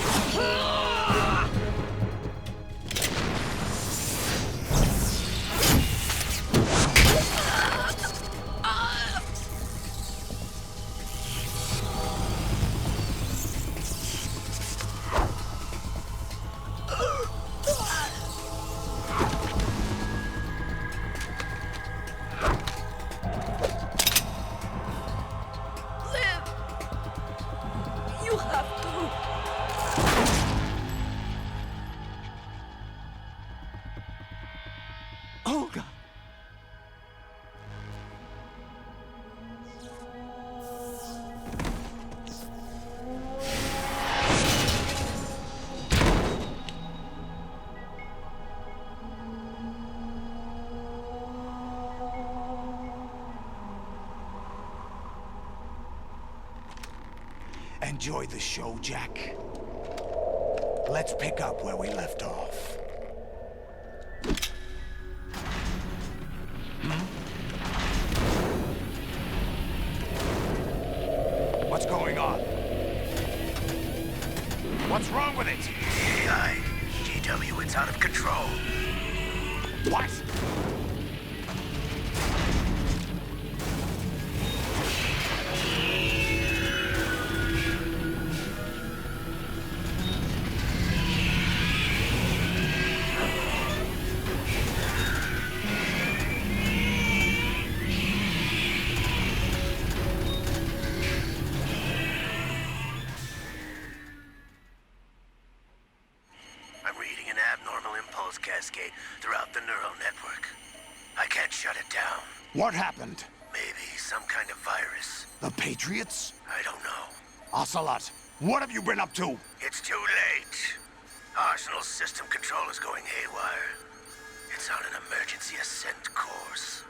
Enjoy the show, Jack. Let's pick up where we left off. What's going on? What's wrong with it? AI, GW, it's out of control. What? Cascade throughout the neural network. I can't shut it down. What happened? Maybe some kind of virus. The Patriots? I don't know. Ocelot, what have you been up to? It's too late. Arsenal's system control is going haywire. It's on an emergency ascent course.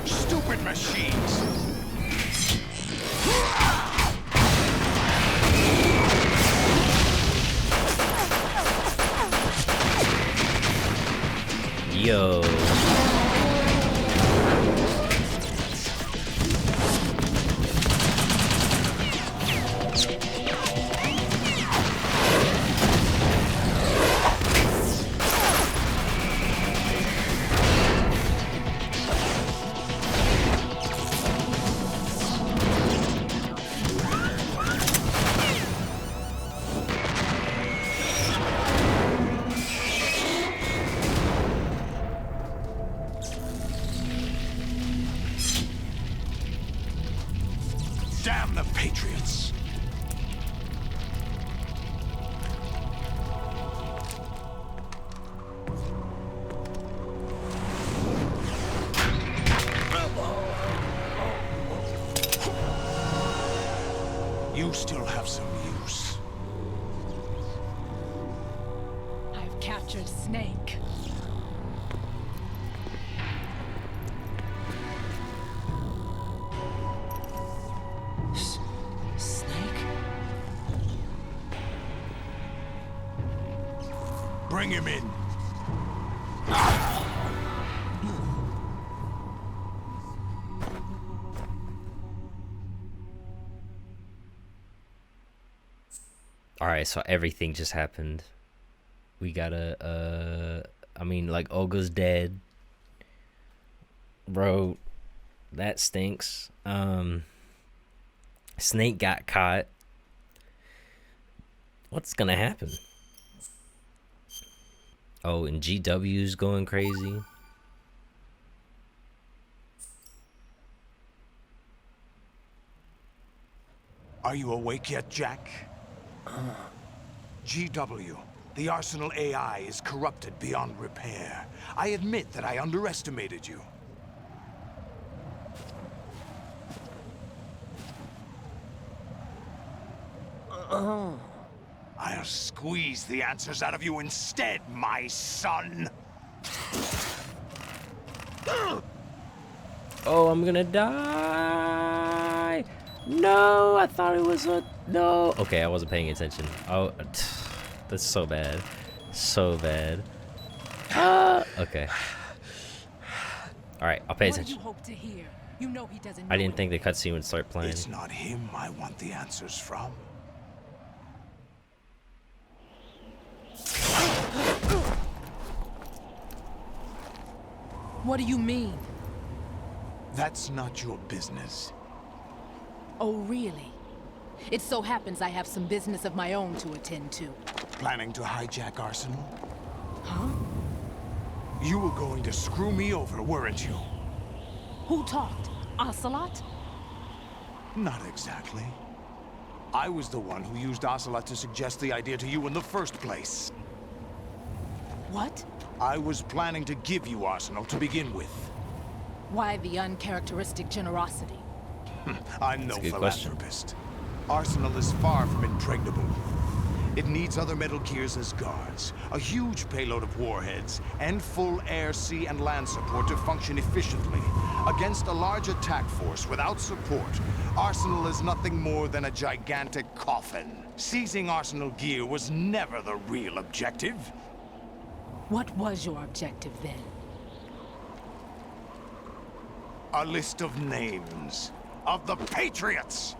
Stupid machines! Yo. captured Snake. Snake? Bring him in. Alright, so everything just happened. We gotta, I mean, like, Olga's dead. Bro, that stinks. Snake got caught. What's gonna happen? Oh, and GW's going crazy. Are you awake yet, Jack? GW, the Arsenal AI is corrupted beyond repair. I admit that I underestimated you. I'll squeeze the answers out of you instead, my son. Oh, I'm gonna die. No, I thought it was a... No. Okay, I wasn't paying attention. Oh, that's so bad. So bad. Okay. Alright, I'll pay attention. What do you hope to hear? You know he doesn't I didn't think the cutscene would start playing. It's not him I want the answers from. What do you mean? That's not your business. Oh, really? It so happens I have some business of my own to attend to. Planning to hijack Arsenal? Huh? You were going to screw me over, weren't you? Who talked? Ocelot? Not exactly. I was the one who used Ocelot to suggest the idea to you in the first place. What? I was planning to give you Arsenal to begin with. Why the uncharacteristic generosity? I'm no philanthropist. Arsenal is far from impregnable. It needs other Metal Gears as guards, a huge payload of warheads, and full air, sea, and land support to function efficiently. Against a large attack force without support, Arsenal is nothing more than a gigantic coffin. Seizing Arsenal gear was never the real objective. What was your objective then? A list of names of the Patriots!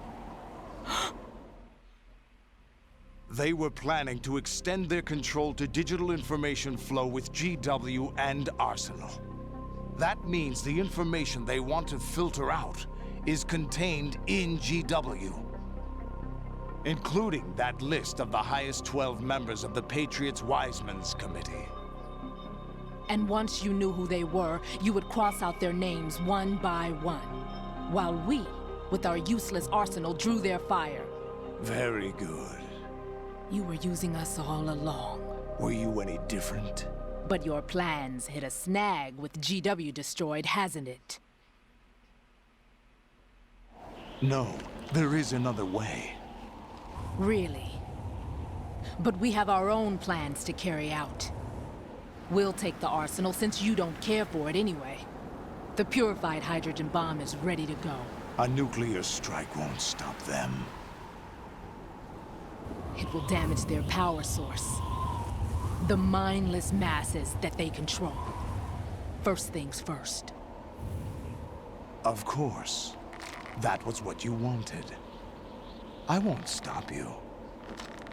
They were planning to extend their control to digital information flow with GW and Arsenal. That means the information they want to filter out is contained in GW, including that list of the highest 12 members of the Patriots Wiseman's Committee. And once you knew who they were, you would cross out their names one by one, while we, with our useless arsenal, drew their fire. Very good. You were using us all along. Were you any different? But your plans hit a snag with GW destroyed, hasn't it? No, there is another way. Really? But we have our own plans to carry out. We'll take the arsenal since you don't care for it anyway. The purified hydrogen bomb is ready to go. A nuclear strike won't stop them. It will damage their power source. The mindless masses that they control. First things first. Of course. That was what you wanted. I won't stop you.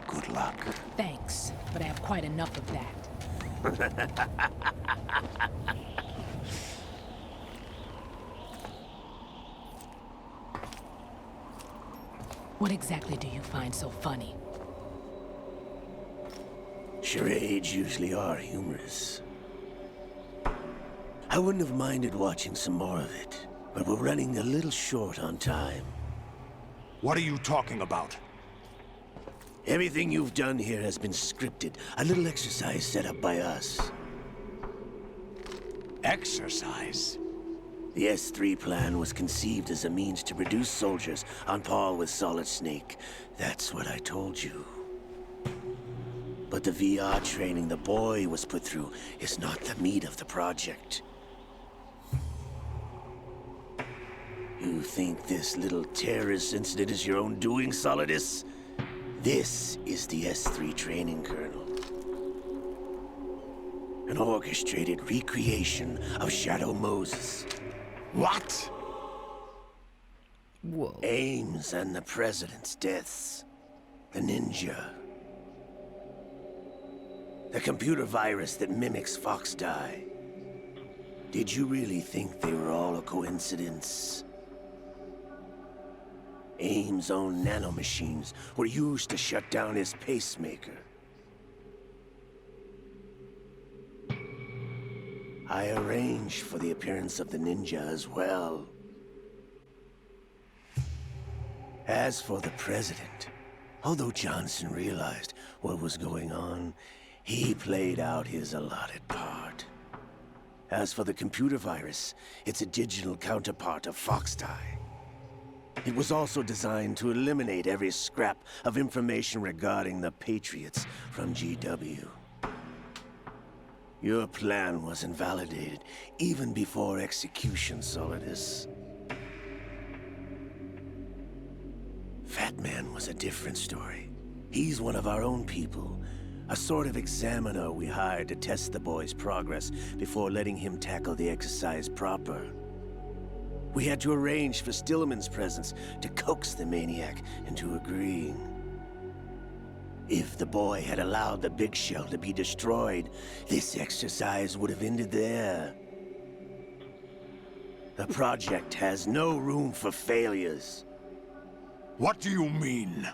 Good luck. Thanks, but I have quite enough of that. What exactly do you find so funny? Charades usually are humorous. I wouldn't have minded watching some more of it, but we're running a little short on time. What are you talking about? Everything you've done here has been scripted. A little exercise set up by us. Exercise? The S3 plan was conceived as a means to reduce soldiers on par with Solid Snake. That's what I told you. But the VR training the boy was put through is not the meat of the project. You think this little terrorist incident is your own doing, Solidus? This is the S3 training kernel. An orchestrated recreation of Shadow Moses. What? Whoa. Ames and the President's deaths. The ninja. The computer virus that mimics Foxdie. Did you really think they were all a coincidence? Ames' own nanomachines were used to shut down his pacemaker. I arranged for the appearance of the ninja as well. As for the President, although Johnson realized what was going on, he played out his allotted part. As for the computer virus, it's a digital counterpart of Foxdie. It was also designed to eliminate every scrap of information regarding the Patriots from GW. Your plan was invalidated even before execution, Solidus. Fat Man was a different story. He's one of our own people. A sort of examiner we hired to test the boy's progress before letting him tackle the exercise proper. We had to arrange for Stillman's presence to coax the maniac into agreeing. If the boy had allowed the big shell to be destroyed, this exercise would have ended there. The project has no room for failures. What do you mean?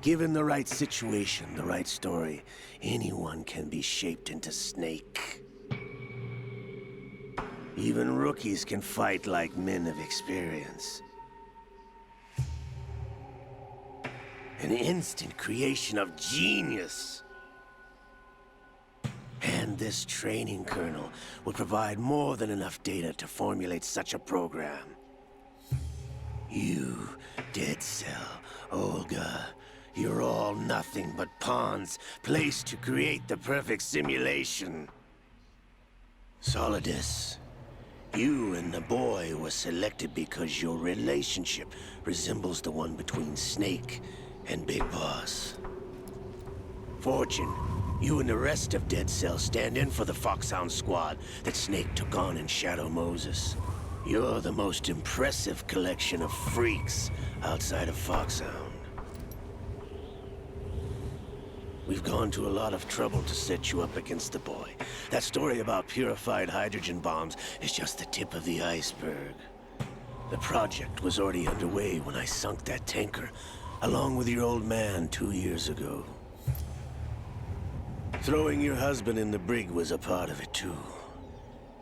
Given the right situation, the right story, anyone can be shaped into Snake. Even rookies can fight like men of experience. An instant creation of genius. And this training kernel would provide more than enough data to formulate such a program. You, Dead Cell, Olga, you're all nothing but pawns placed to create the perfect simulation. Solidus, you and the boy were selected because your relationship resembles the one between Snake and Big Boss. Fortune, you and the rest of Dead Cell stand in for the Foxhound squad that Snake took on in Shadow Moses. You're the most impressive collection of freaks outside of Foxhound. We've gone to a lot of trouble to set you up against the boy. That story about purified hydrogen bombs is just the tip of the iceberg. The project was already underway when I sunk that tanker, along with your old man 2 years ago. Throwing your husband in the brig was a part of it too.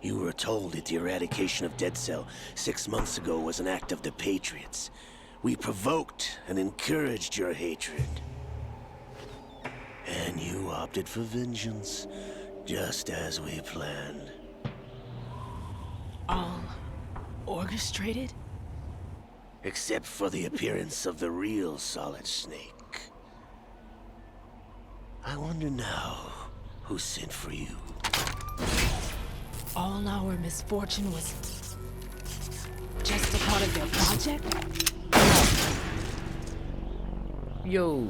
You were told that the eradication of Dead Cell 6 months ago was an act of the Patriots. We provoked and encouraged your hatred. And you opted for vengeance, just as we planned. All orchestrated? Except for the appearance of the real Solid Snake. I wonder now who sent for you. All our misfortune was just a part of their project? Yo.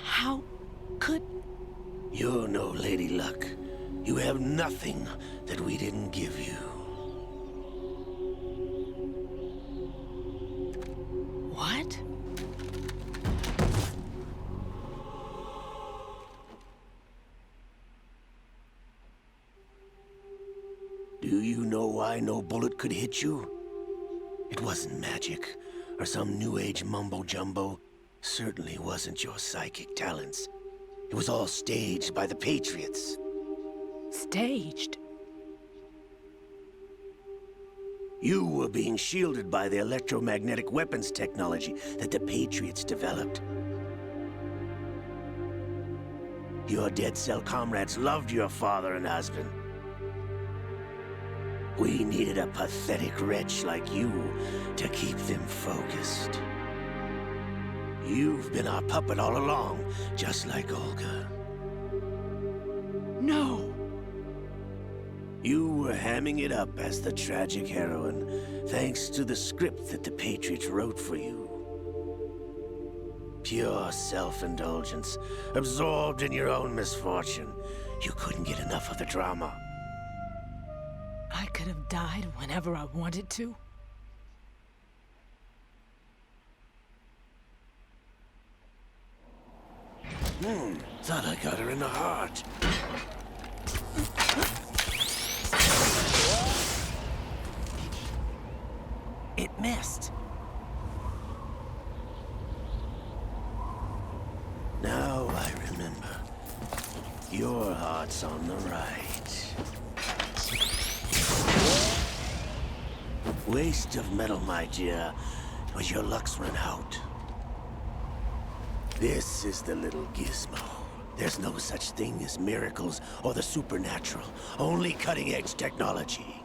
How could... You're no Lady Luck. You have nothing that we didn't give you. What? Do you know why no bullet could hit you? It wasn't magic, or some new age mumbo-jumbo. Certainly wasn't your psychic talents. It was all staged by the Patriots. Staged? You were being shielded by the electromagnetic weapons technology that the Patriots developed. Your dead cell comrades loved your father and husband. We needed a pathetic wretch like you to keep them focused. You've been our puppet all along, just like Olga. No! You were hamming it up as the tragic heroine, thanks to the script that the Patriots wrote for you. Pure self-indulgence, absorbed in your own misfortune. You couldn't get enough of the drama. I could have died whenever I wanted to. Thought I got her in the heart. It missed. Now I remember. Your heart's on the right. Waste of metal, my dear, but your luck's run out. This is the little gizmo. There's no such thing as miracles or the supernatural, only cutting-edge technology.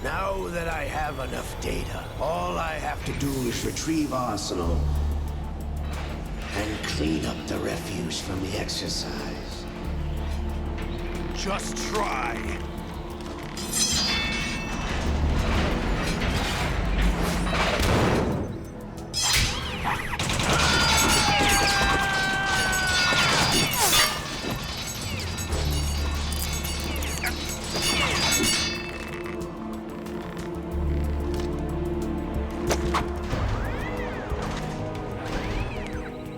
Now that I have enough data, all I have to do is retrieve Arsenal and clean up the refuse from the exercise. Just try.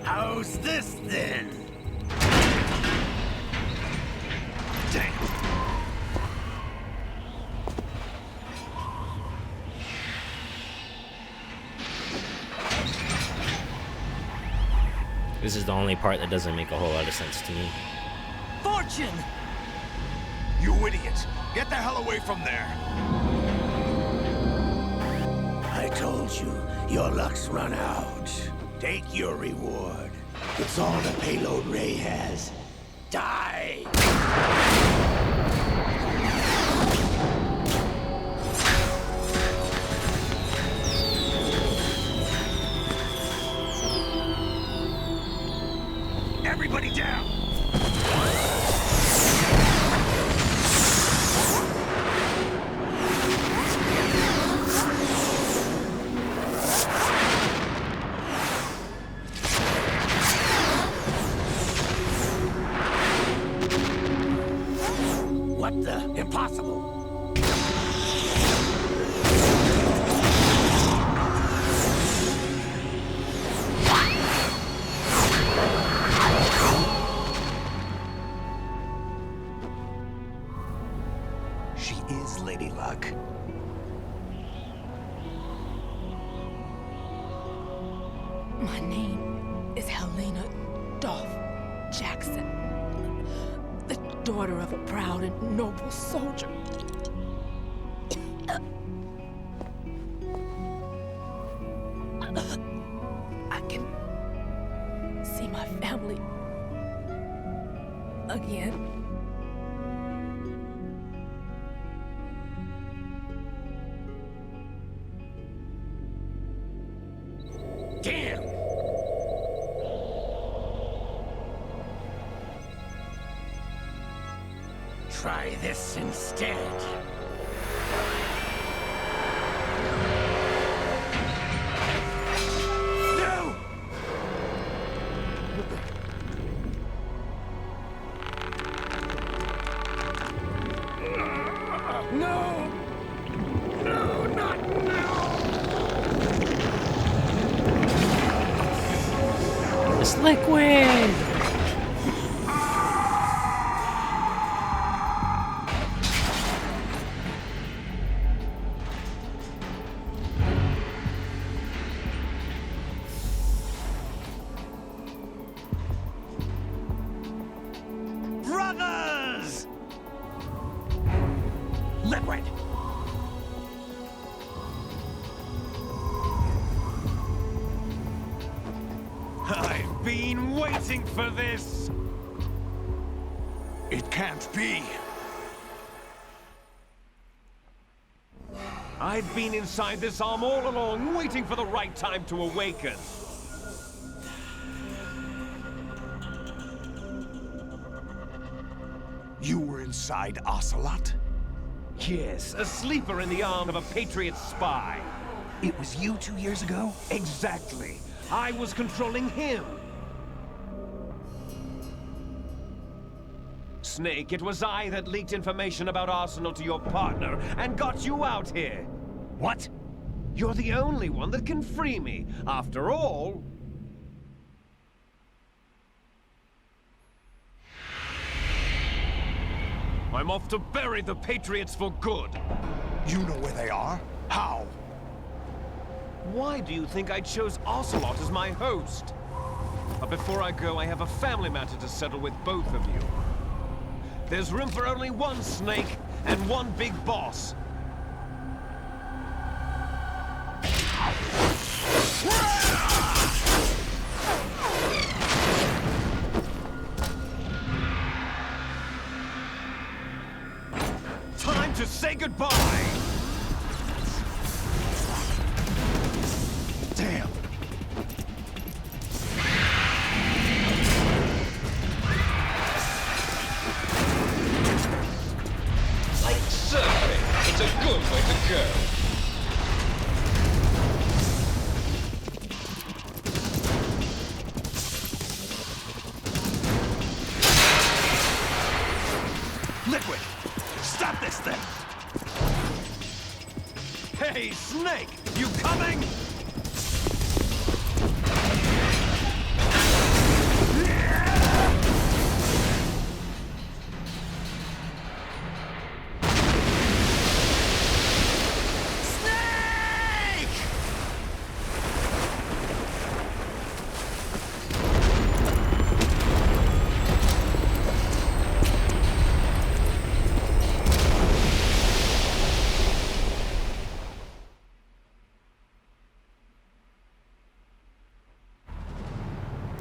How's this then? Damn. This is the only part that doesn't make a whole lot of sense to me. Fortune! You idiot! Get the hell away from there! I told you, your luck's run out. Take your reward. It's all the payload Ray has. Die! Everybody down! What the? Impossible! She is Lady Luck. My name is Helena Dolph Jackson, the daughter of a proud and noble soldier. I can see my family again. Damn! Try this instead. It's liquid! Brothers! Liquid! I've been waiting for this! It can't be. I've been inside this arm all along, waiting for the right time to awaken. You were inside Ocelot? Yes, a sleeper in the arm of a Patriot spy. It was you 2 years ago? Exactly. I was controlling him. Snake, it was I that leaked information about Arsenal to your partner and got you out here. What? You're the only one that can free me. After all... I'm off to bury the Patriots for good. You know where they are? How? Why do you think I chose Ocelot as my host? But before I go, I have a family matter to settle with both of you. There's room for only one Snake and one big boss. Time to say goodbye! Damn. Like surfing, it's a good way to go. Liquid! Stop this thing! Hey, Snake! You coming?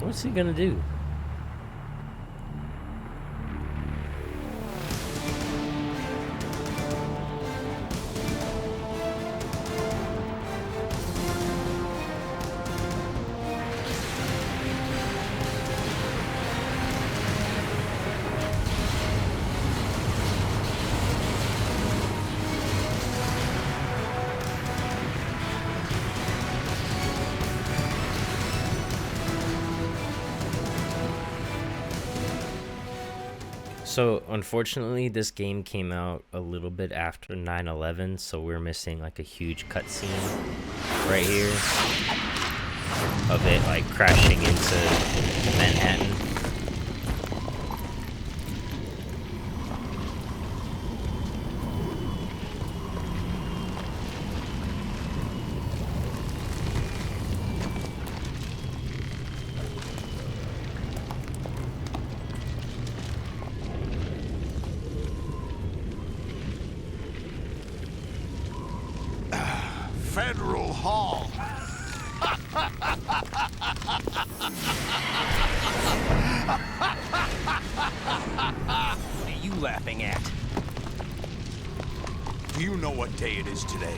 What's he gonna do? So unfortunately this game came out a little bit after 9/11, so we're missing like a huge cutscene right here of it like crashing into Manhattan. Federal Hall. What are you laughing at? Do you know what day it is today?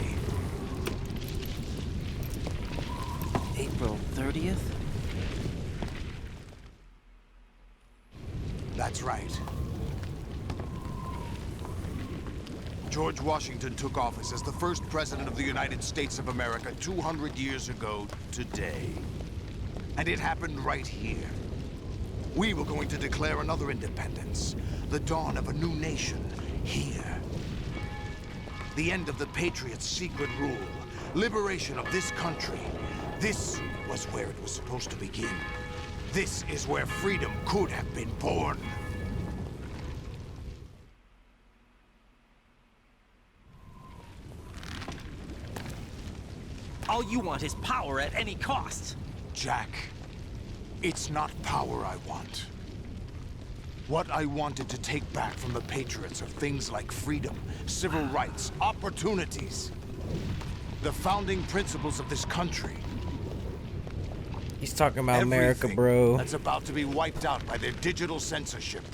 April 30th? That's right. George Washington took office as the first president of the United States of America 200 years ago today. And it happened right here. We were going to declare another independence, the dawn of a new nation, here. The end of the Patriots' secret rule, liberation of this country. This was where it was supposed to begin. This is where freedom could have been born. All you want is power at any cost. Jack, it's not power I want. What I wanted to take back from the Patriots are things like freedom, civil rights, opportunities. The founding principles of this country. He's talking about America, Everything bro. that's about to be wiped out by their digital censorship.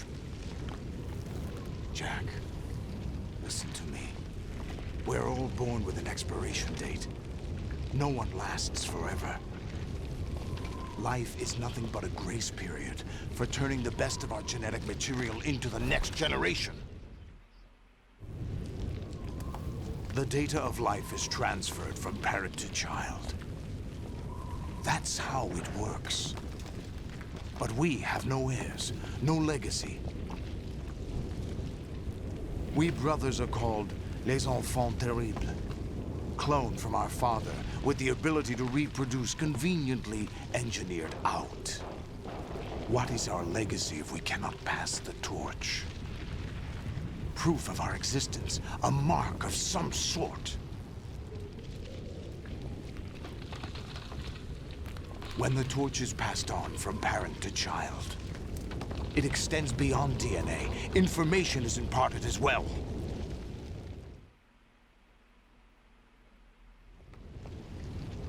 Jack, listen to me. We're all born with an expiration date. No one lasts forever. Life is nothing but a grace period for turning the best of our genetic material into the next generation. The data of life is transferred from parent to child. That's how it works. But we have no heirs, no legacy. We brothers are called les enfants terribles. Cloned from our father, with the ability to reproduce conveniently engineered out. What is our legacy if we cannot pass the torch? Proof of our existence, a mark of some sort. When the torch is passed on from parent to child, it extends beyond DNA. Information is imparted as well.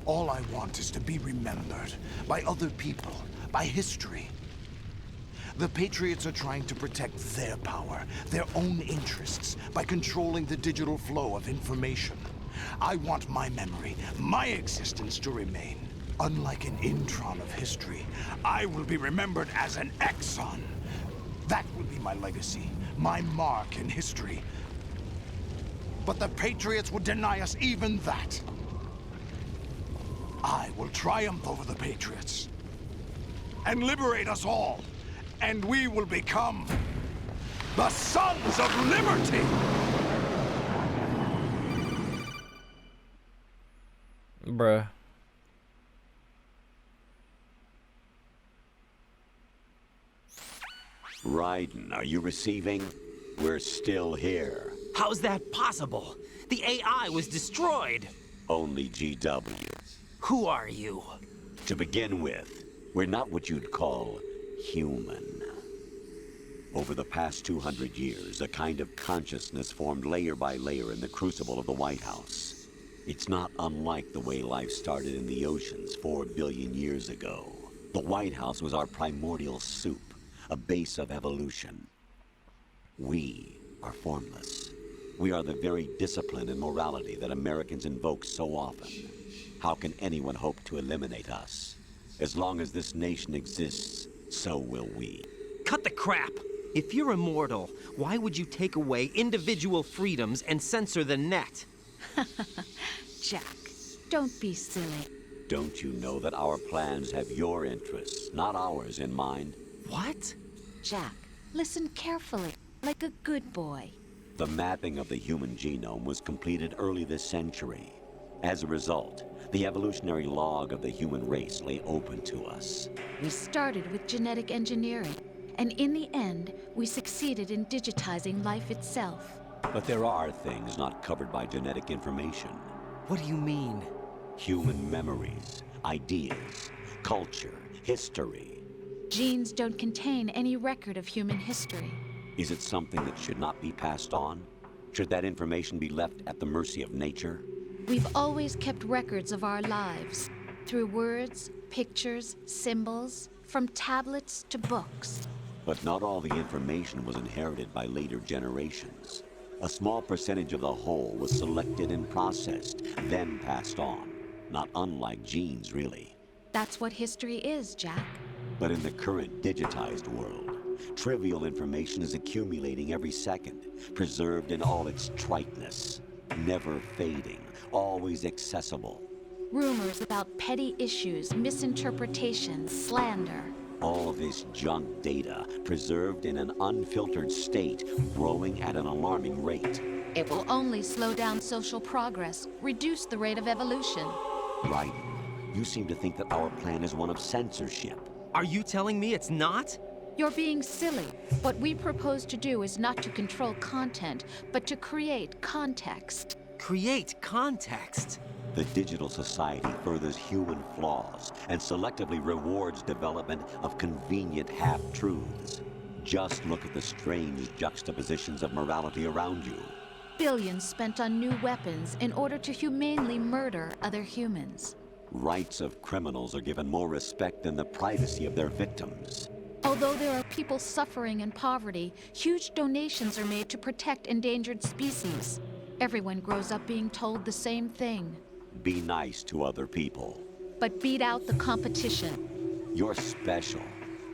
All I want is to be remembered by other people, by history. The Patriots are trying to protect their power, their own interests, by controlling the digital flow of information. I want my memory, my existence to remain. Unlike an intron of history, I will be remembered as an exon. That will be my legacy, my mark in history. But the Patriots would deny us even that. I will triumph over the Patriots and liberate us all, and we will become the Sons of Liberty! Bruh. Raiden, are you receiving? We're still here. How's that possible? The AI was destroyed. Only GW. Who are you? To begin with, we're not what you'd call human. Over the past 200 years, a kind of consciousness formed layer by layer in the crucible of the White House. It's not unlike the way life started in the oceans 4 billion years ago. The White House was our primordial soup, a base of evolution. We are formless. We are the very discipline and morality that Americans invoke so often. How can anyone hope to eliminate us? As long as this nation exists, so will we. Cut the crap! If you're immortal, why would you take away individual freedoms and censor the net? Jack, don't be silly. Don't you know that our plans have your interests, not ours, in mind? What? Jack, listen carefully, like a good boy. The mapping of the human genome was completed early this century. As a result, the evolutionary log of the human race lay open to us. We started with genetic engineering, and in the end, we succeeded in digitizing life itself. But there are things not covered by genetic information. What do you mean? Human memories, ideas, culture, history. Genes don't contain any record of human history. Is it something that should not be passed on? Should that information be left at the mercy of nature? We've always kept records of our lives, through words, pictures, symbols, from tablets to books. But not all the information was inherited by later generations. A small percentage of the whole was selected and processed, then passed on. Not unlike genes, really. That's what history is, Jack. But in the current digitized world, trivial information is accumulating every second, preserved in all its triteness, never fading, always accessible. Rumors about petty issues, misinterpretations, slander. All this junk data, preserved in an unfiltered state, growing at an alarming rate. It will only slow down social progress, reduce the rate of evolution. Right. You seem to think that our plan is one of censorship. Are you telling me it's not? You're being silly. What we propose to do is not to control content, but to create context. Create context? The digital society furthers human flaws and selectively rewards development of convenient half-truths. Just look at the strange juxtapositions of morality around you. Billions spent on new weapons in order to humanely murder other humans. Rights of criminals are given more respect than the privacy of their victims. Although there are people suffering in poverty, huge donations are made to protect endangered species. Everyone grows up being told the same thing. Be nice to other people. But beat out the competition. You're special.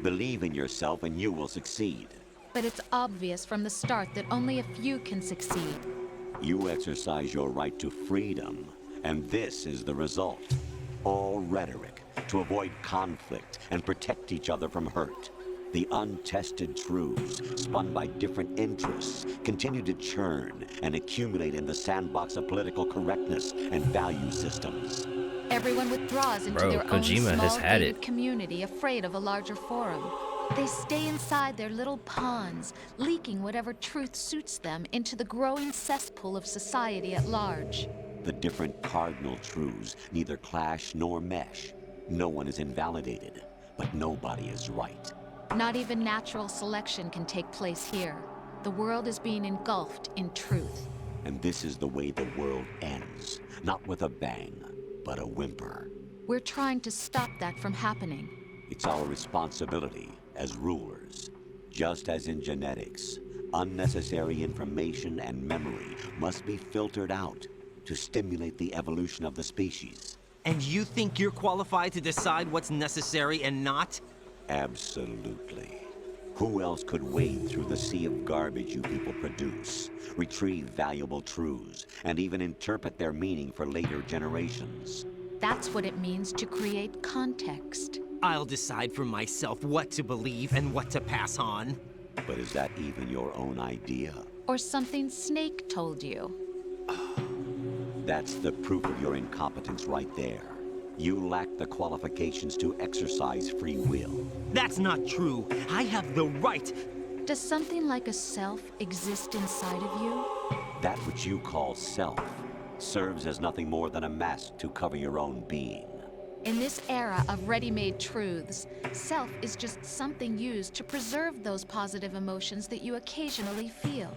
Believe in yourself and you will succeed. But it's obvious from the start that only a few can succeed. You exercise your right to freedom, and this is the result. All rhetoric to avoid conflict and protect each other from hurt. The untested truths, spun by different interests, continue to churn and accumulate in the sandbox of political correctness and value systems. Everyone withdraws into their Kojima own has small had gated it. community, afraid of a larger forum. They stay inside their little ponds, leaking whatever truth suits them into the growing cesspool of society at large. The different cardinal truths neither clash nor mesh. No one is invalidated, but nobody is right. Not even natural selection can take place here. The world is being engulfed in truth. And this is the way the world ends. Not with a bang, but a whimper. We're trying to stop that from happening. It's our responsibility as rulers. Just as in genetics, unnecessary information and memory must be filtered out to stimulate the evolution of the species. And you think you're qualified to decide what's necessary and not? Absolutely. Who else could wade through the sea of garbage you people produce, retrieve valuable truths, and even interpret their meaning for later generations? That's what it means to create context. I'll decide for myself what to believe and what to pass on. But is that even your own idea? Or something Snake told you? That's the proof of your incompetence right there. You lack the qualifications to exercise free will. That's not true. I have the right. Does something like a self exist inside of you? That which you call self serves as nothing more than a mask to cover your own being. In this era of ready-made truths, self is just something used to preserve those positive emotions that you occasionally feel.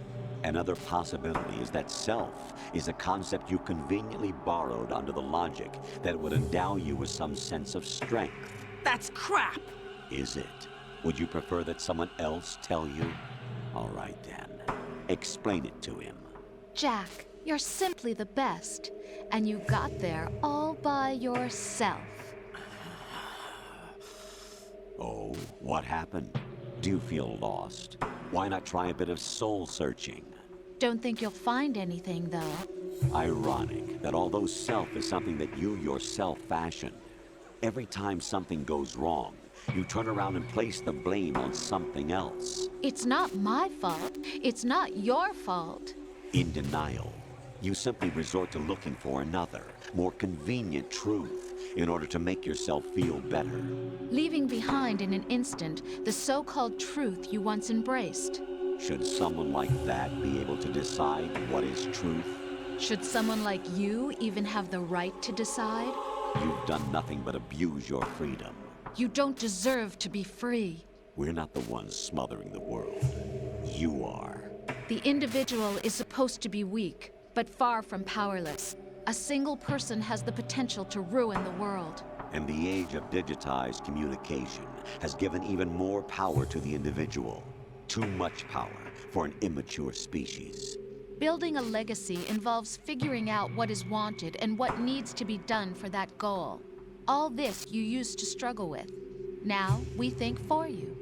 Another possibility is that self is a concept you conveniently borrowed under the logic that would endow you with some sense of strength. That's crap! Is it? Would you prefer that someone else tell you? All right then. Explain it to him. Jack, you're simply the best, and you got there all by yourself. Oh, what happened? Do you feel lost? Why not try a bit of soul searching? Don't think you'll find anything, though. Ironic that although self is something that you yourself fashioned, every time something goes wrong, you turn around and place the blame on something else. It's not my fault. It's not your fault. In denial, you simply resort to looking for another, more convenient truth in order to make yourself feel better. Leaving behind in an instant the so-called truth you once embraced. Should someone like that be able to decide what is truth? Should someone like you even have the right to decide? You've done nothing but abuse your freedom. You don't deserve to be free. We're not the ones smothering the world. You are. The individual is supposed to be weak, but far from powerless. A single person has the potential to ruin the world. And the age of digitized communication has given even more power to the individual. Too much power for an immature species. Building a legacy involves figuring out what is wanted and what needs to be done for that goal. All this you used to struggle with. Now we think for you.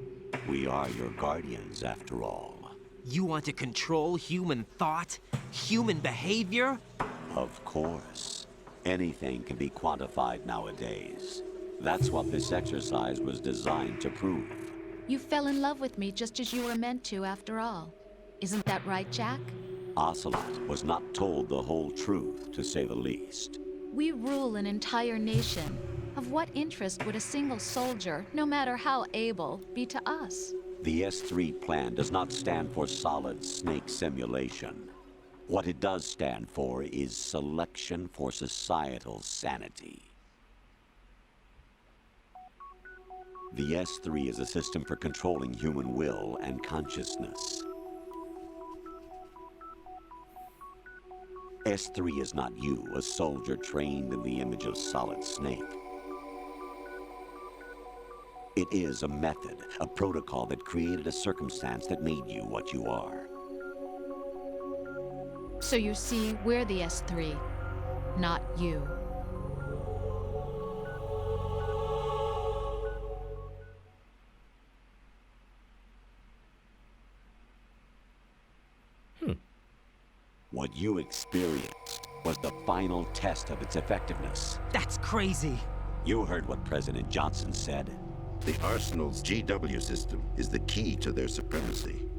We are your guardians, after all. You want to control human thought? Human behavior? Of course. Anything can be quantified nowadays. That's what this exercise was designed to prove. You fell in love with me just as you were meant to, after all. Isn't that right, Jack? Ocelot was not told the whole truth, to say the least. We rule an entire nation. Of what interest would a single soldier, no matter how able, be to us? The S3 plan does not stand for Solid Snake Simulation. What it does stand for is Selection for Societal Sanity. The S3 is a system for controlling human will and consciousness. S3 is not you, a soldier trained in the image of Solid Snake. It is a method, a protocol that created a circumstance that made you what you are. So you see, we're the S3, not you. What you experienced was the final test of its effectiveness. That's crazy. You heard what President Johnson said. The Arsenal's GW system is the key to their supremacy.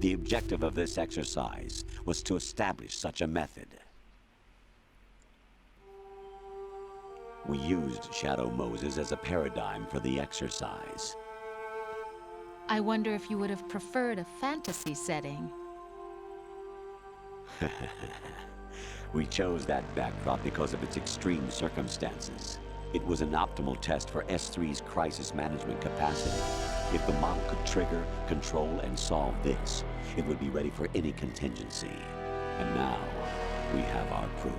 The objective of this exercise was to establish such a method. We used Shadow Moses as a paradigm for the exercise. I wonder if you would have preferred a fantasy setting. We chose that backdrop because of its extreme circumstances. It was an optimal test for S3's crisis management capacity. If the model could trigger, control, and solve this, it would be ready for any contingency. And now, we have our proof.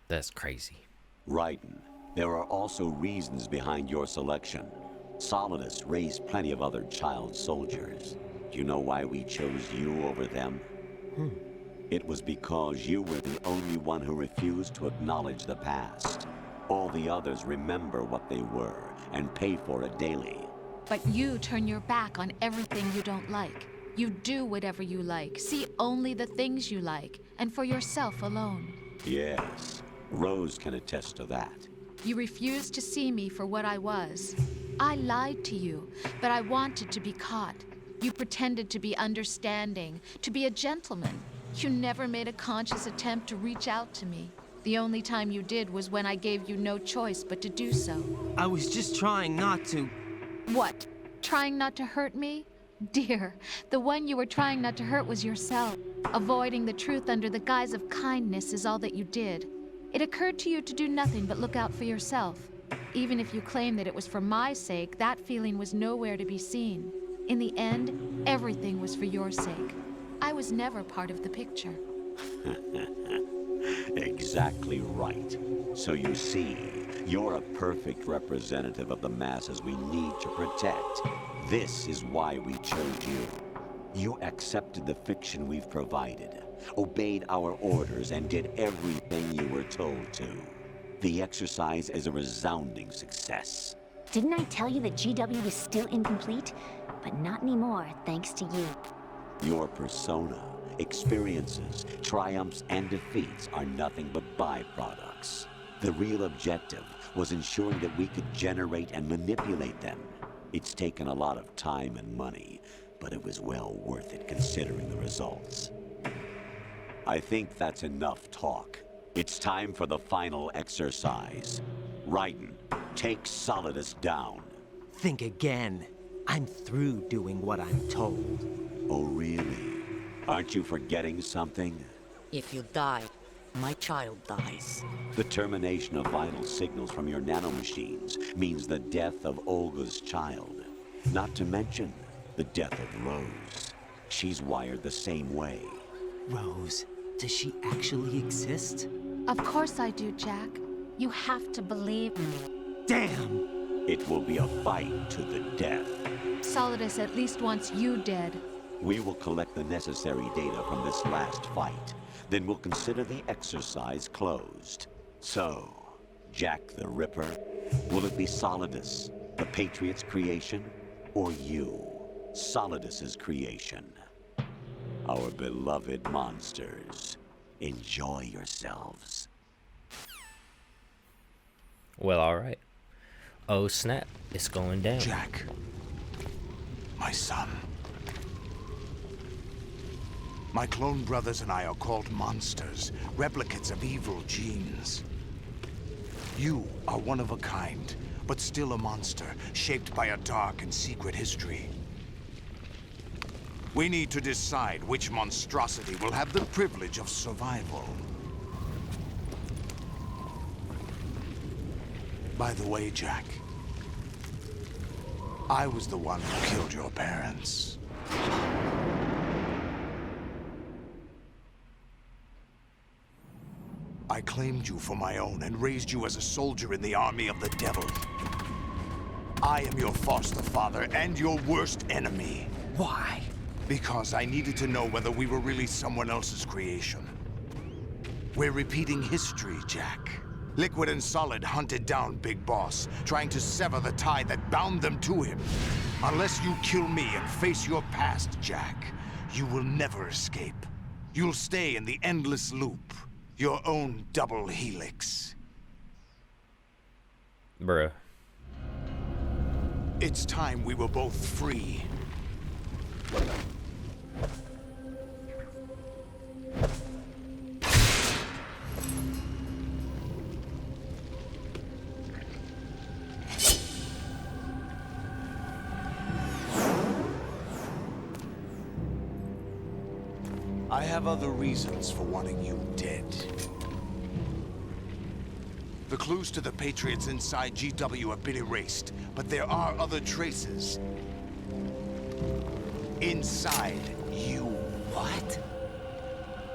That's crazy. Raiden, there are also reasons behind your selection. Solidus raised plenty of other child soldiers. Do you know why we chose you over them? It was because you were the only one who refused to acknowledge the past. All the others remember what they were and pay for it daily. But you turn your back on everything you don't like. You do whatever you like, see only the things you like, and for yourself alone. Yes, Rose can attest to that. You refused to see me for what I was. I lied to you, but I wanted to be caught. You pretended to be understanding, to be a gentleman. You never made a conscious attempt to reach out to me. The only time you did was when I gave you no choice but to do so. I was just trying not to. What? Trying not to hurt me? Dear, the one you were trying not to hurt was yourself. Avoiding the truth under the guise of kindness is all that you did. It occurred to you to do nothing but look out for yourself. Even if you claim that it was for my sake, that feeling was nowhere to be seen. In the end, everything was for your sake. I was never part of the picture. Exactly right. So you see, you're a perfect representative of the masses we need to protect. This is why we chose you. You accepted the fiction we've provided, obeyed our orders, and did everything you were told to. The exercise is a resounding success. Didn't I tell you that GW is still incomplete? But not anymore, thanks to you. Your persona, experiences, triumphs, and defeats are nothing but byproducts. The real objective was ensuring that we could generate and manipulate them. It's taken a lot of time and money, but it was well worth it considering the results. I think that's enough talk. It's time for the final exercise. Raiden, take Solidus down. Think again. I'm through doing what I'm told. Oh, really? Aren't you forgetting something? If you die, my child dies. The termination of vital signals from your nanomachines means the death of Olga's child. Not to mention the death of Rose. She's wired the same way. Rose, does she actually exist? Of course I do, Jack. You have to believe me. Damn! It will be a fight to the death. Solidus at least wants you dead. We will collect the necessary data from this last fight. Then we'll consider the exercise closed. So, Jack the Ripper, will it be Solidus, the Patriot's creation, or you, Solidus's creation? Our beloved monsters, enjoy yourselves. Well, alright. Oh snap, it's going down. Jack, my son. My clone brothers and I are called monsters, replicates of evil genes. You are one of a kind, but still a monster, shaped by a dark and secret history. We need to decide which monstrosity will have the privilege of survival. By the way, Jack, I was the one who killed your parents. I claimed you for my own and raised you as a soldier in the army of the devil. I am your foster father and your worst enemy. Why? Because I needed to know whether we were really someone else's creation. We're repeating history, Jack. Liquid and Solid hunted down Big Boss, trying to sever the tie that bound them to him. Unless you kill me and face your past, Jack, you will never escape. You'll stay in the endless loop. Your own double helix. Bruh. It's time we were both free. I have other reasons for wanting you dead. The clues to the Patriots inside GW have been erased, but there are other traces. Inside you. What?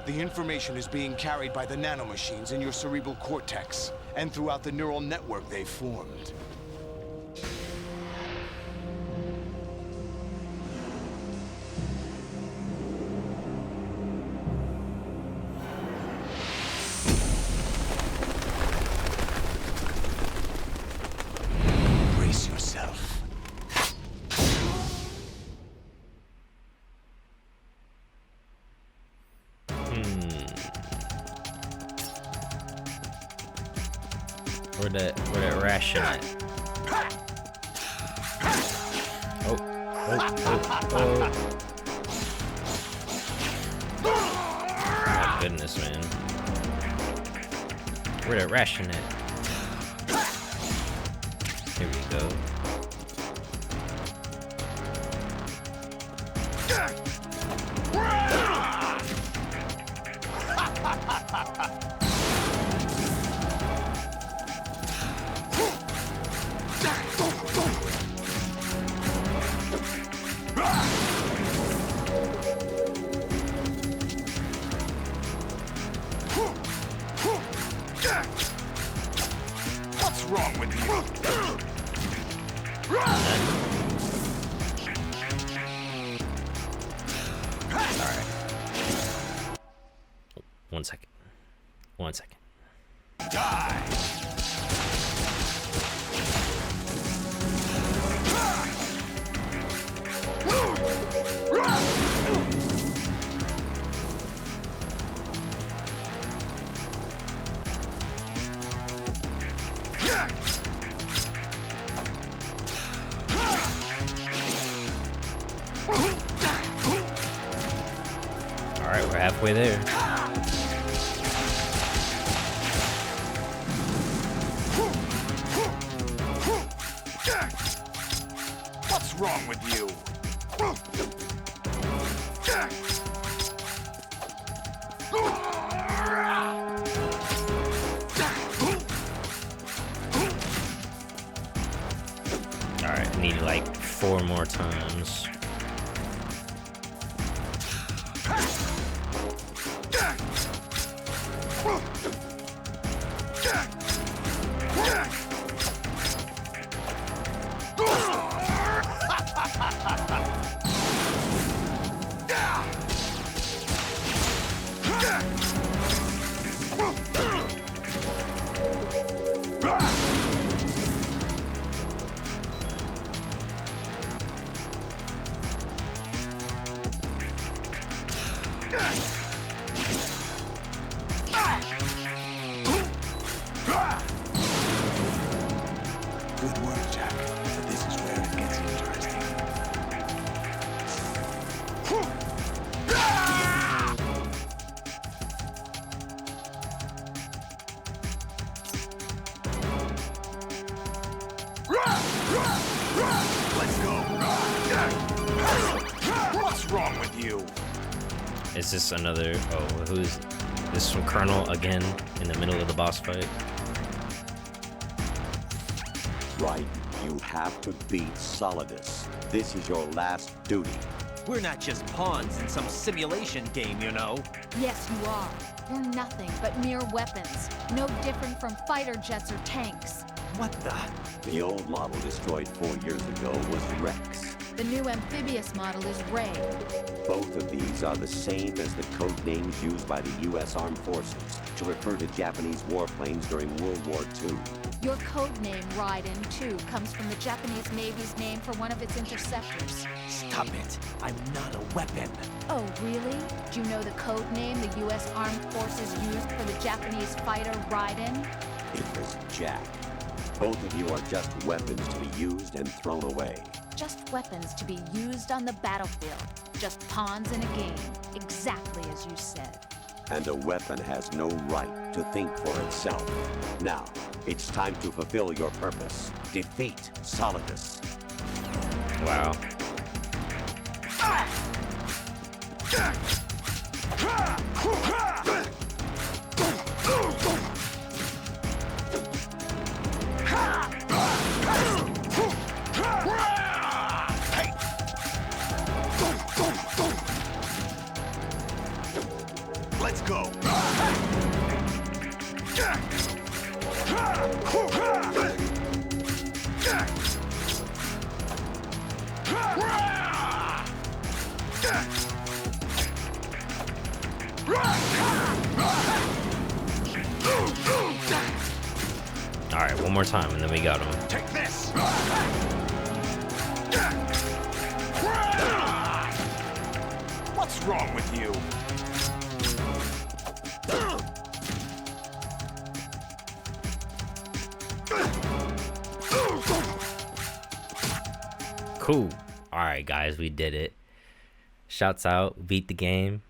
The information is being carried by the nanomachines in your cerebral cortex, and throughout the neural network they've formed. Brace yourself. Where that ration at? Oh. My goodness, man. Where that ration at? Here we go. What's wrong with you? One second. One second. Die! Alright, we're halfway there. What's wrong with you? Alright, I need like 4 more times. What's wrong with you? Is this another... Oh, who's... This is from Colonel again in the middle of the boss fight? Right. You have to beat Solidus. This is your last duty. We're not just pawns in some simulation game, you know. Yes, you are. You're nothing but mere weapons. No different from fighter jets or tanks. What the? The old model destroyed 4 years ago was Rex. The new amphibious model is Ray. Both of these are the same as the code names used by the U.S. Armed Forces to refer to Japanese warplanes during World War II. Your code name, Raiden, too, comes from the Japanese Navy's name for one of its interceptors. Stop it. I'm not a weapon. Oh, really? Do you know the code name the U.S. Armed Forces used for the Japanese fighter Raiden? It was Jack. Both of you are just weapons to be used and thrown away. Just weapons to be used on the battlefield. Just pawns in a game. Exactly as you said. And a weapon has no right to think for itself. Now, it's time to fulfill your purpose. Defeat Solidus. Wow. Let's go. All right, one more time, and then we got him. Take this. What's wrong with you? Cool. All right, guys, we did it. Shouts out, beat the game.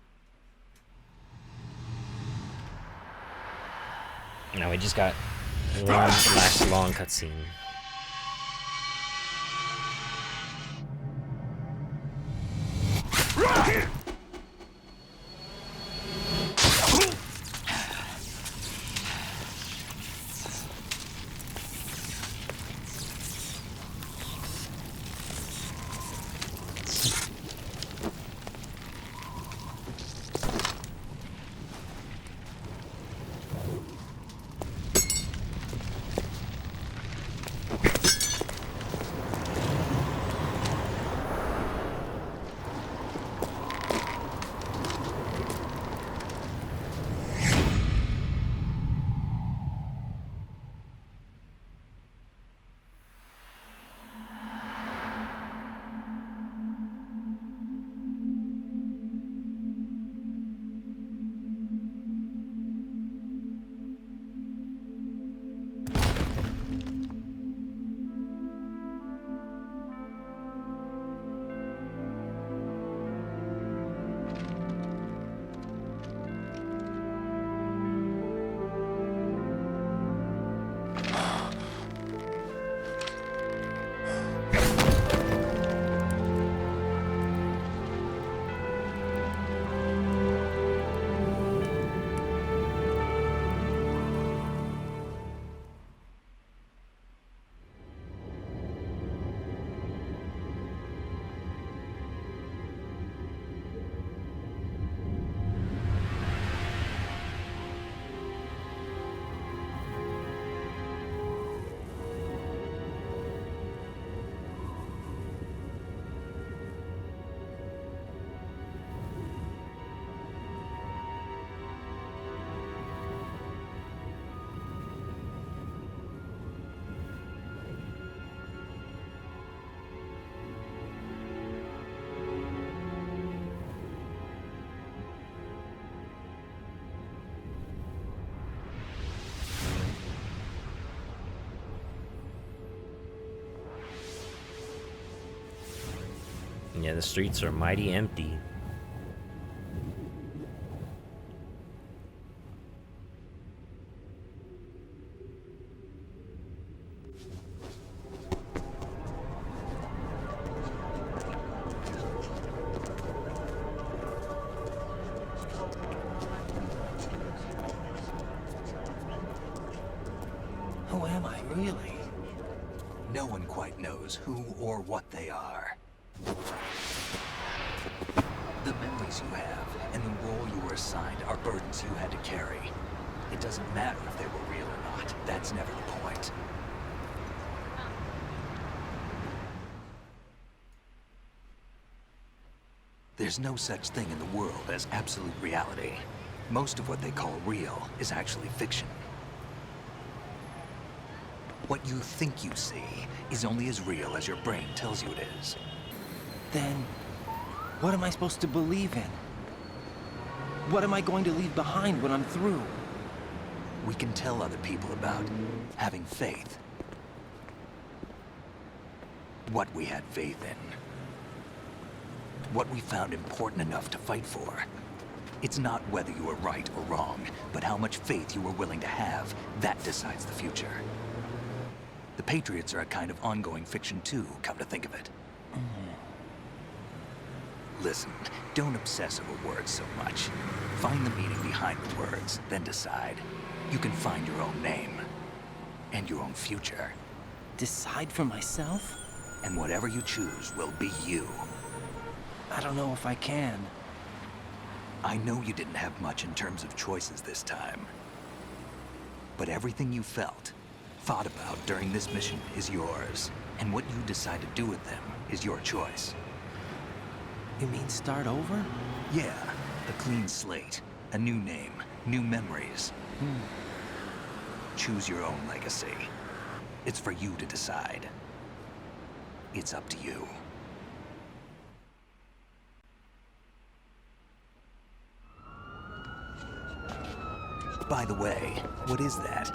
Now we just got one last long cutscene. Yeah, the streets are mighty empty. Who am I, really? No one quite knows who or what they are. The memories you have and the role you were assigned are burdens you had to carry. It doesn't matter if they were real or not. That's never the point. There's no such thing in the world as absolute reality. Most of what they call real is actually fiction. What you think you see is only as real as your brain tells you it is. Then, what am I supposed to believe in? What am I going to leave behind when I'm through? We can tell other people about having faith. What we had faith in. What we found important enough to fight for. It's not whether you were right or wrong, but how much faith you were willing to have. That decides the future. The Patriots are a kind of ongoing fiction too, come to think of it. Listen, don't obsess over words so much. Find the meaning behind the words, then decide. You can find your own name. And your own future. Decide for myself? And whatever you choose will be you. I don't know if I can. I know you didn't have much in terms of choices this time. But everything you felt, thought about during this mission is yours. And what you decide to do with them is your choice. You mean start over? Yeah, a clean slate, a new name, new memories. Choose your own legacy. It's for you to decide. It's up to you. By the way, what is that?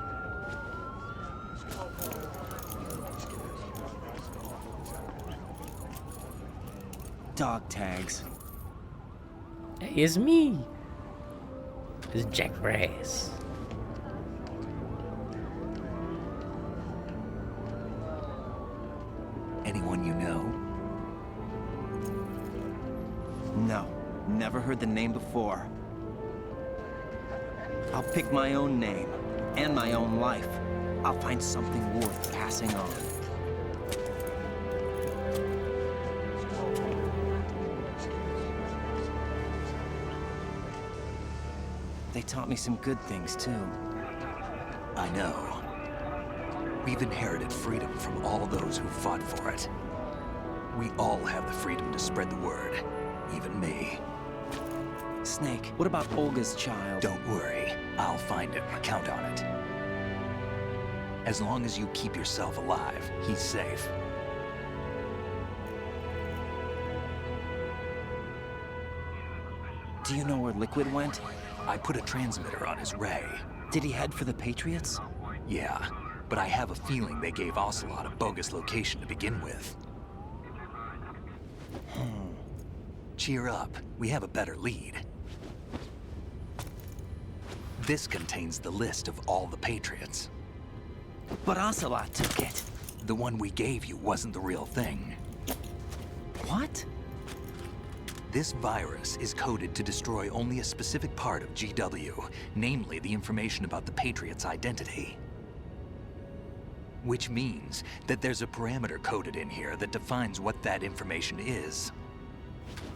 Dog tags. Hey, it's me. It's Jack Brass. Anyone you know? No, never heard the name before. I'll pick my own name, and my own life. I'll find something worth passing on. They taught me some good things, too. I know. We've inherited freedom from all those who fought for it. We all have the freedom to spread the word, even me. Snake, what about Olga's child? Don't worry. I'll find him. Count on it. As long as you keep yourself alive, he's safe. Do you know where Liquid went? I put a transmitter on his ray. Did he head for the Patriots? Yeah, but I have a feeling they gave Ocelot a bogus location to begin with. Cheer up. We have a better lead. This contains the list of all the Patriots. But Ocelot took it. The one we gave you wasn't the real thing. What? This virus is coded to destroy only a specific part of GW, namely the information about the Patriots' identity. Which means that there's a parameter coded in here that defines what that information is.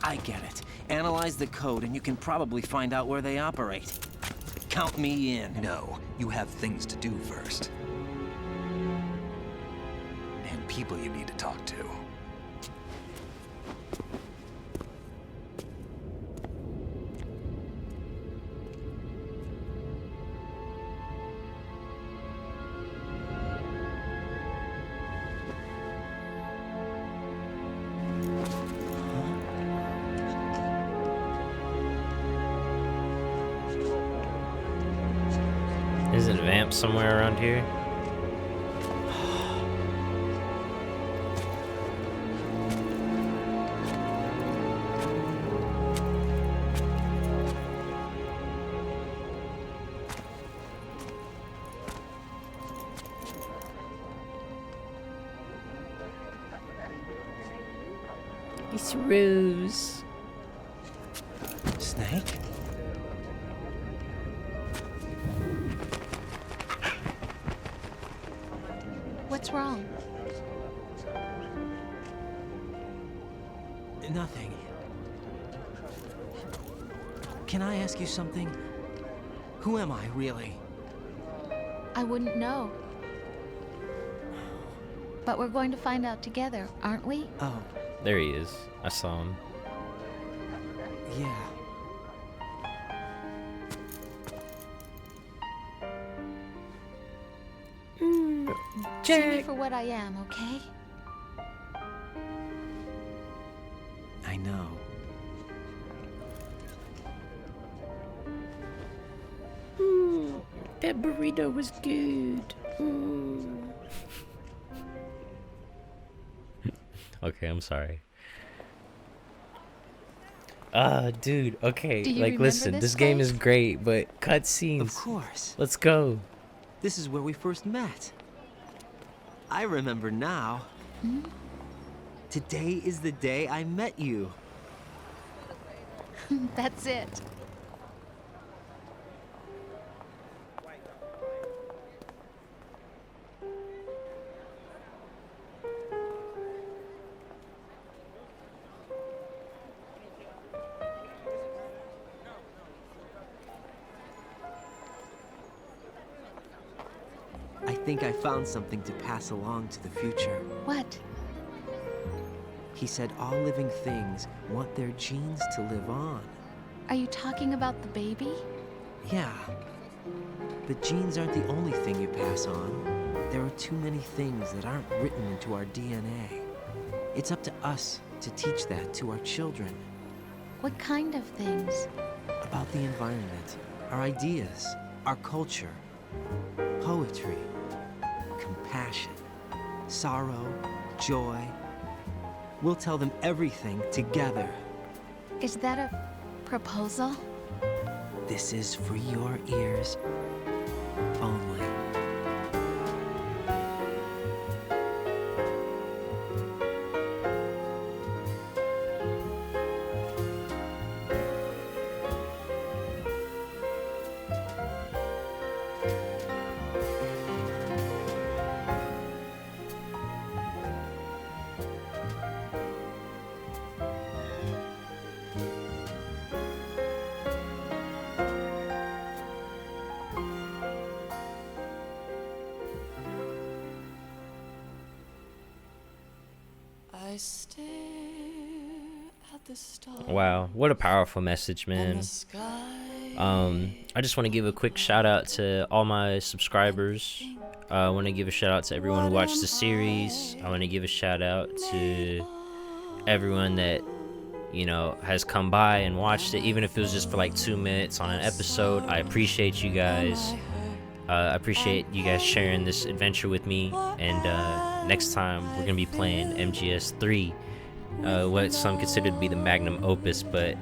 I get it. Analyze the code and you can probably find out where they operate. Count me in. No, you have things to do first. And people you need to talk to. Isn't Vamp somewhere around here? It's Rose. Snake? What's wrong? Nothing. Can I ask you something? Who am I, really? I wouldn't know. But we're going to find out together, aren't we? Oh. There he is. I saw him. Yeah. See me for what I am, okay? I know. That burrito was good. Okay, I'm sorry. Dude, okay. Do you Like, remember listen, this this game place? is great, but cutscenes. Of course. Let's go. This is where we first met. I remember now. Hmm? Today is the day I met you. That's it. I think I found something to pass along to the future. What? He said all living things want their genes to live on. Are you talking about the baby? Yeah. But genes aren't the only thing you pass on. There are too many things that aren't written into our DNA. It's up to us to teach that to our children. What kind of things? About the environment, our ideas, our culture, poetry, compassion, sorrow, joy. We'll tell them everything together. Is that a proposal? This is for your ears only. I stare at the stars. Wow, what a powerful message, man. I just want to give a quick shout out to all my subscribers. I want to give a shout out to everyone who watched the series. I want to give a shout out to everyone that, you know, has come by and watched it, even if it was just for like 2 minutes on an episode. I appreciate you guys. I appreciate you guys sharing this adventure with me. And next time we're gonna be playing MGS3, what some consider to be the magnum opus. But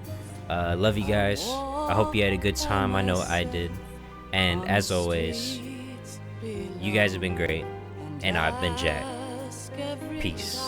love you guys. I hope you had a good time. I know I did. And as always, you guys have been great, and I've been Jack. Peace.